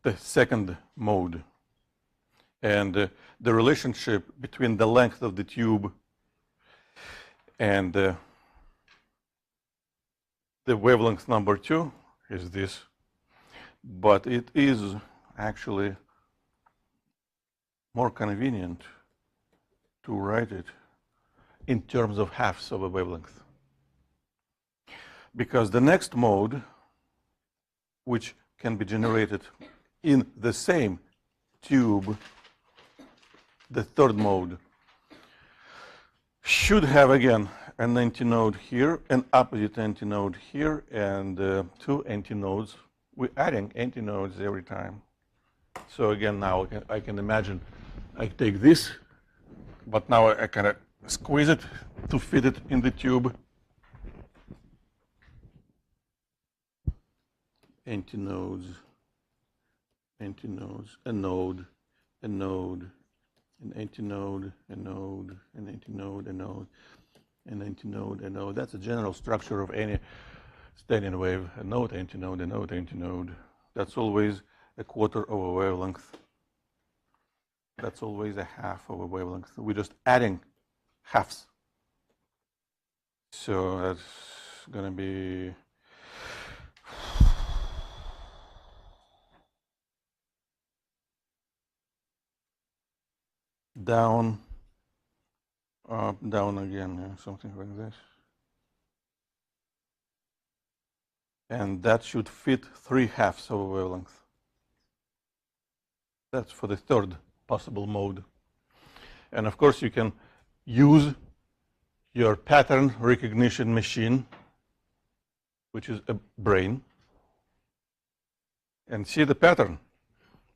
the second mode. And the relationship between the length of the tube and the wavelength number 2 is this. But it is actually more convenient to write it in terms of halves of a wavelength. Because the next mode, which can be generated in the same tube, the third mode, should have again an antinode here, an opposite antinode here, and two antinodes. We're adding antinodes every time. So again, now I can imagine I take this, but now I kind of squeeze it to fit it in the tube. Antinodes, antinodes, a node, an antinode, a node, an antinode, a node, an antinode, a node. That's the general structure of any standing wave. A node, antinode, a node, antinode. That's always a quarter of a wavelength. That's always a half of a wavelength. We're just adding halves. So that's going to be down, up, down again, yeah, something like this. And that should fit 3/2 of a wavelength. That's for the third possible mode. And of course, you can use your pattern recognition machine, which is a brain, and see the pattern.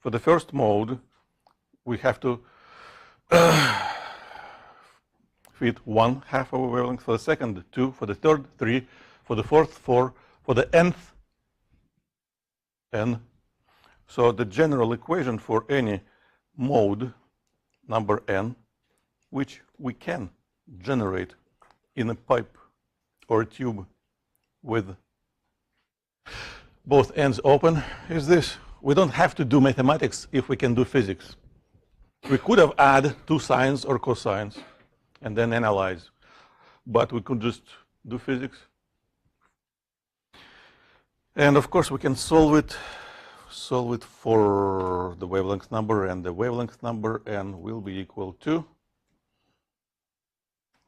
For the first mode, we have to fit 1/2 of a wavelength, for the second 2, for the third 3, for the fourth 4, for the nth n. So the general equation for any mode number n, which we can generate in a pipe or a tube with both ends open, is this. We don't have to do mathematics if we can do physics. We could have added 2 sines or cosines and then analyze, but we could just do physics. And of course, we can solve it for the wavelength number, and the wavelength number n will be equal to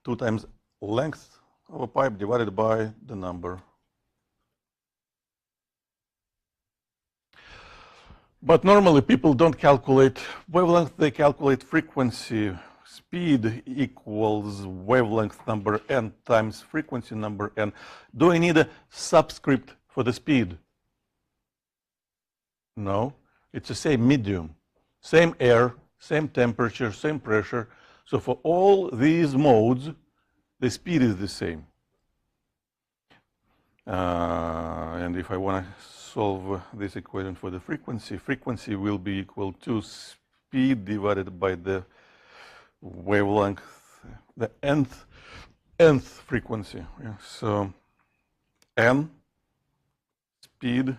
2 times length of a pipe divided by the number. But normally people don't calculate wavelength, they calculate frequency. Speed equals wavelength number n times frequency number n. Do I need a subscript for the speed? No, it's the same medium, same air, same temperature, same pressure. So for all these modes, the speed is the same. And if I want to solve this equation for the frequency, frequency will be equal to speed divided by the wavelength, the nth frequency. Yeah. So n, speed,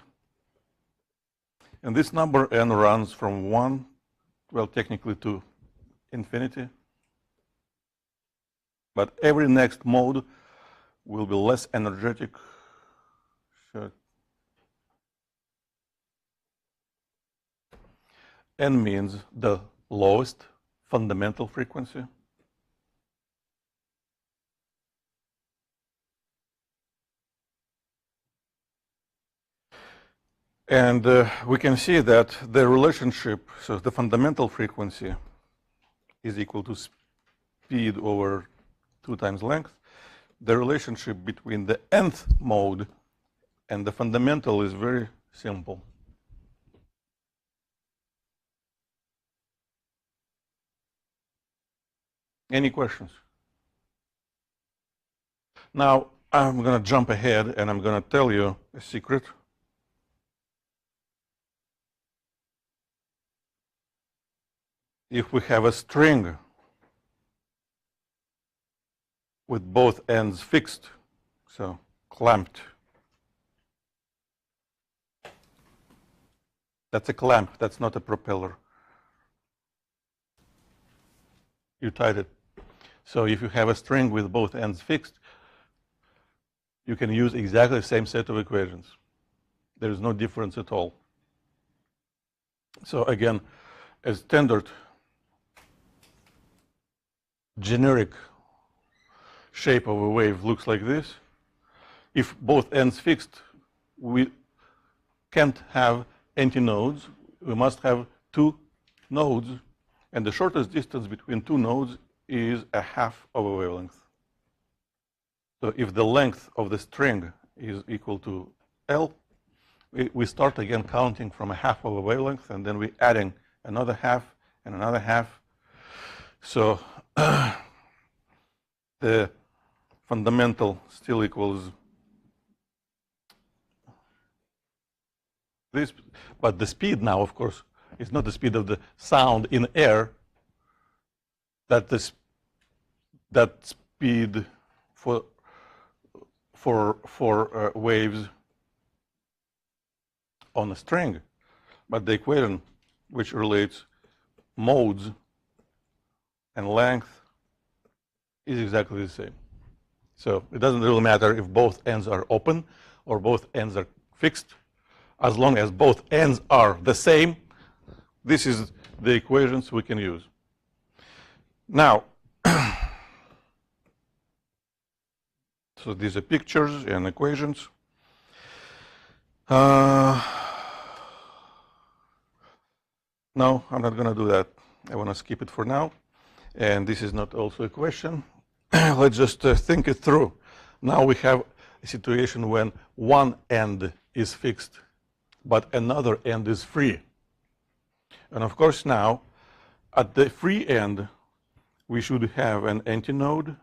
and this number n runs from 1, well, technically to infinity. But every next mode will be less energetic. So n means the lowest fundamental frequency. And we can see that the relationship, so the fundamental frequency is equal to speed over 2 times length. The relationship between the nth mode and the fundamental is very simple. Any questions? Now, I'm going to jump ahead and I'm going to tell you a secret. If we have a string with both ends fixed, so clamped, that's a clamp, that's not a propeller. You tied it. So if you have a string with both ends fixed, you can use exactly the same set of equations. There is no difference at all. So again, a standard generic shape of a wave looks like this. If both ends fixed, we can't have antinodes. We must have two nodes, and the shortest distance between two nodes is a half of a wavelength. So if the length of the string is equal to L, we start again counting from a half of a wavelength, and then we're adding another half and another half. So the fundamental still equals this, but the speed now, of course, is not the speed of the sound in air. That speed for waves on a string, but the equation which relates modes and length is exactly the same. So it doesn't really matter if both ends are open or both ends are fixed. As long as both ends are the same, this is the equations we can use. Now, so these are pictures and equations. No, I'm not going to do that. I want to skip it for now. And this is not also a question. Let's just think it through. Now we have a situation when one end is fixed, but another end is free. And of course now, at the free end, we should have an antinode,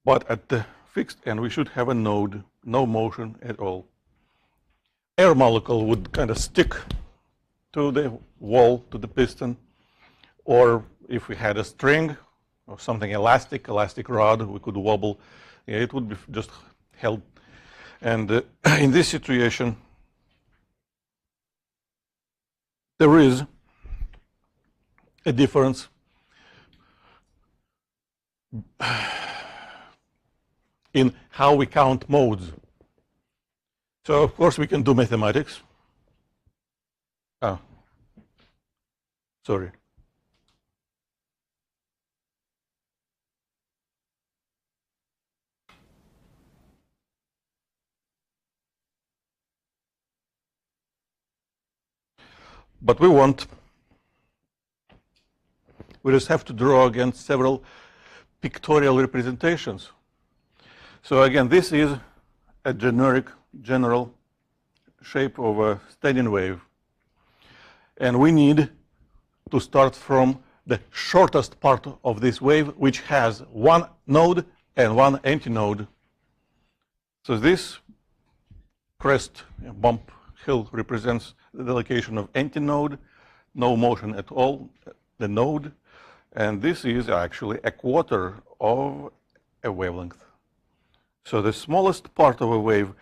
but at the fixed end, we should have a node, no motion at all. Air molecule would kind of stick to the wall, to the piston, or if we had a string or something elastic rod, we could wobble. Yeah, it would be just held. And in this situation, there is a difference in how we count modes. So of course we can do mathematics. Sorry. But we just have to draw again several pictorial representations. So again, this is a general shape of a standing wave. And we need to start from the shortest part of this wave, which has one node and one antinode. So this crest, bump, hill represents the location of antinode, no motion at all, the node. And this is actually a quarter of a wavelength. So the smallest part of a wave,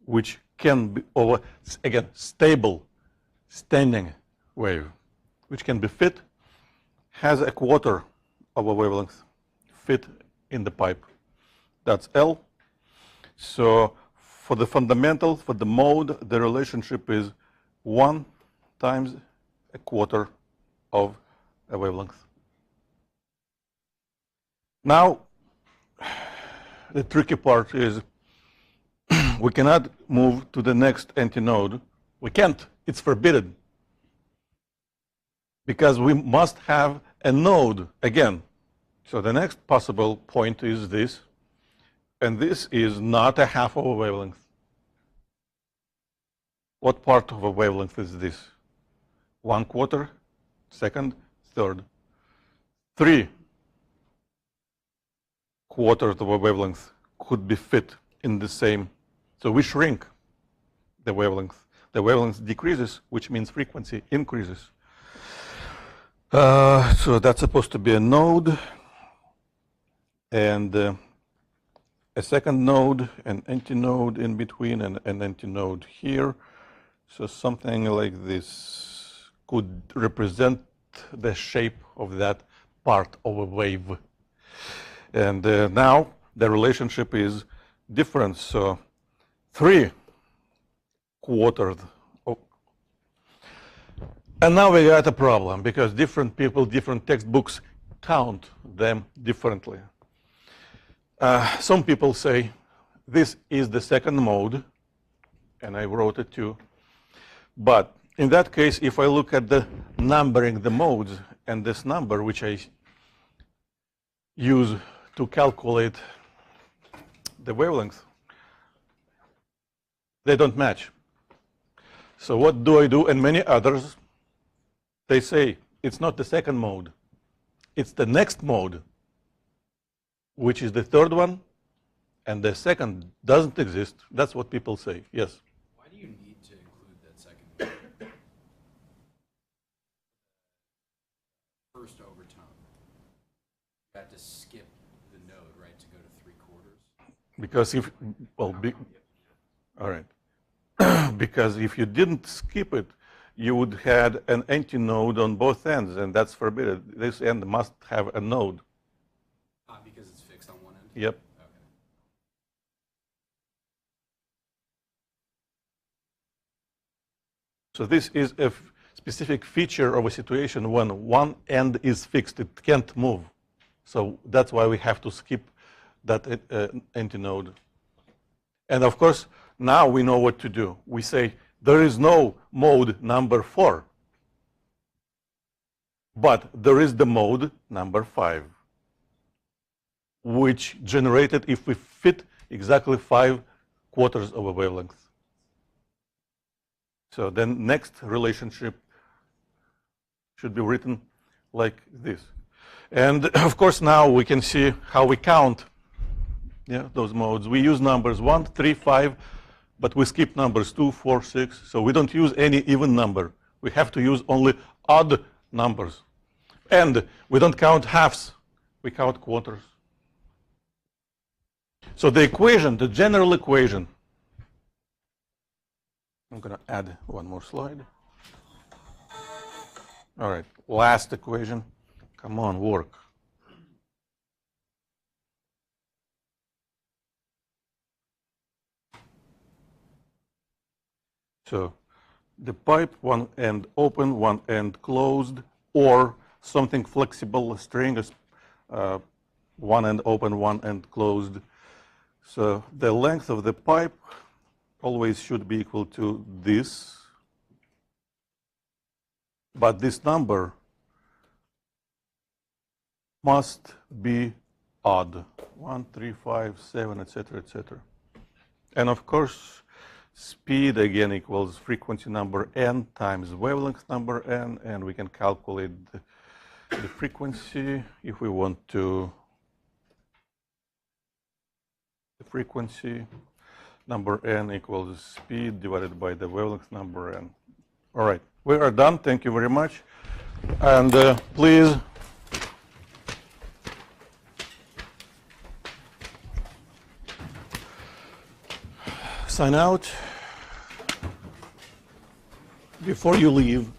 which can be over, again, stable, standing wave, which can be fit, has a quarter of a wavelength fit in the pipe. That's L. So for the fundamental, for the mode, the relationship is 1 times a quarter of a wavelength. Now, the tricky part is we cannot move to the next antinode. We can't. It's forbidden. Because we must have a node again. So the next possible point is this. And this is not a half of a wavelength. What part of a wavelength is this? 1/4, second, third. 3. quarters of a wavelength could be fit in the same. So we shrink the wavelength. The wavelength decreases, which means frequency increases. So that's supposed to be a node, and a second node, an antinode in between, and an antinode here. So something like this could represent the shape of that part of a wave. And now the relationship is different. So 3 quarters. And now we got a problem, because different people, different textbooks count them differently. Some people say this is the second mode, and I wrote it too. But in that case, if I look at the numbering the modes and this number, which I use to calculate the wavelength, they don't match. So what do I do? And many others, they say it's not the second mode, it's the next mode, which is the third one, and the second doesn't exist. That's what people say. Yes? Why do you need to include that second mode? First overtone. You have to skip the node, right, to go to 3 quarters? Because if, well, all right. Because if you didn't skip it, you would have an antinode on both ends, and that's forbidden. This end must have a node. Because it's fixed on one end? Yep. Okay. So this is a specific feature of a situation when one end is fixed. It can't move. So that's why we have to skip that antinode. And of course, now we know what to do. We say, there is no mode number 4, but there is the mode number 5, which generated if we fit exactly 5 quarters of a wavelength. So then next relationship should be written like this. And of course, now we can see how we count those modes. We use numbers 1, 3, 5. But we skip numbers 2, 4, 6, so we don't use any even number. We have to use only odd numbers. And we don't count halves, we count quarters. So the equation, the general equation, I'm going to add one more slide. All right, last equation. Come on, work. So the pipe, one end open, one end closed, or something flexible, a string, one end open, one end closed. So the length of the pipe always should be equal to this. But this number must be odd. 1, 3, 5, 7, etc., etc. And of course, speed again equals frequency number n times wavelength number n, and we can calculate the frequency if we want to. The frequency number n equals speed divided by the wavelength number n. All right, we are done. Thank you very much. And please sign out before you leave.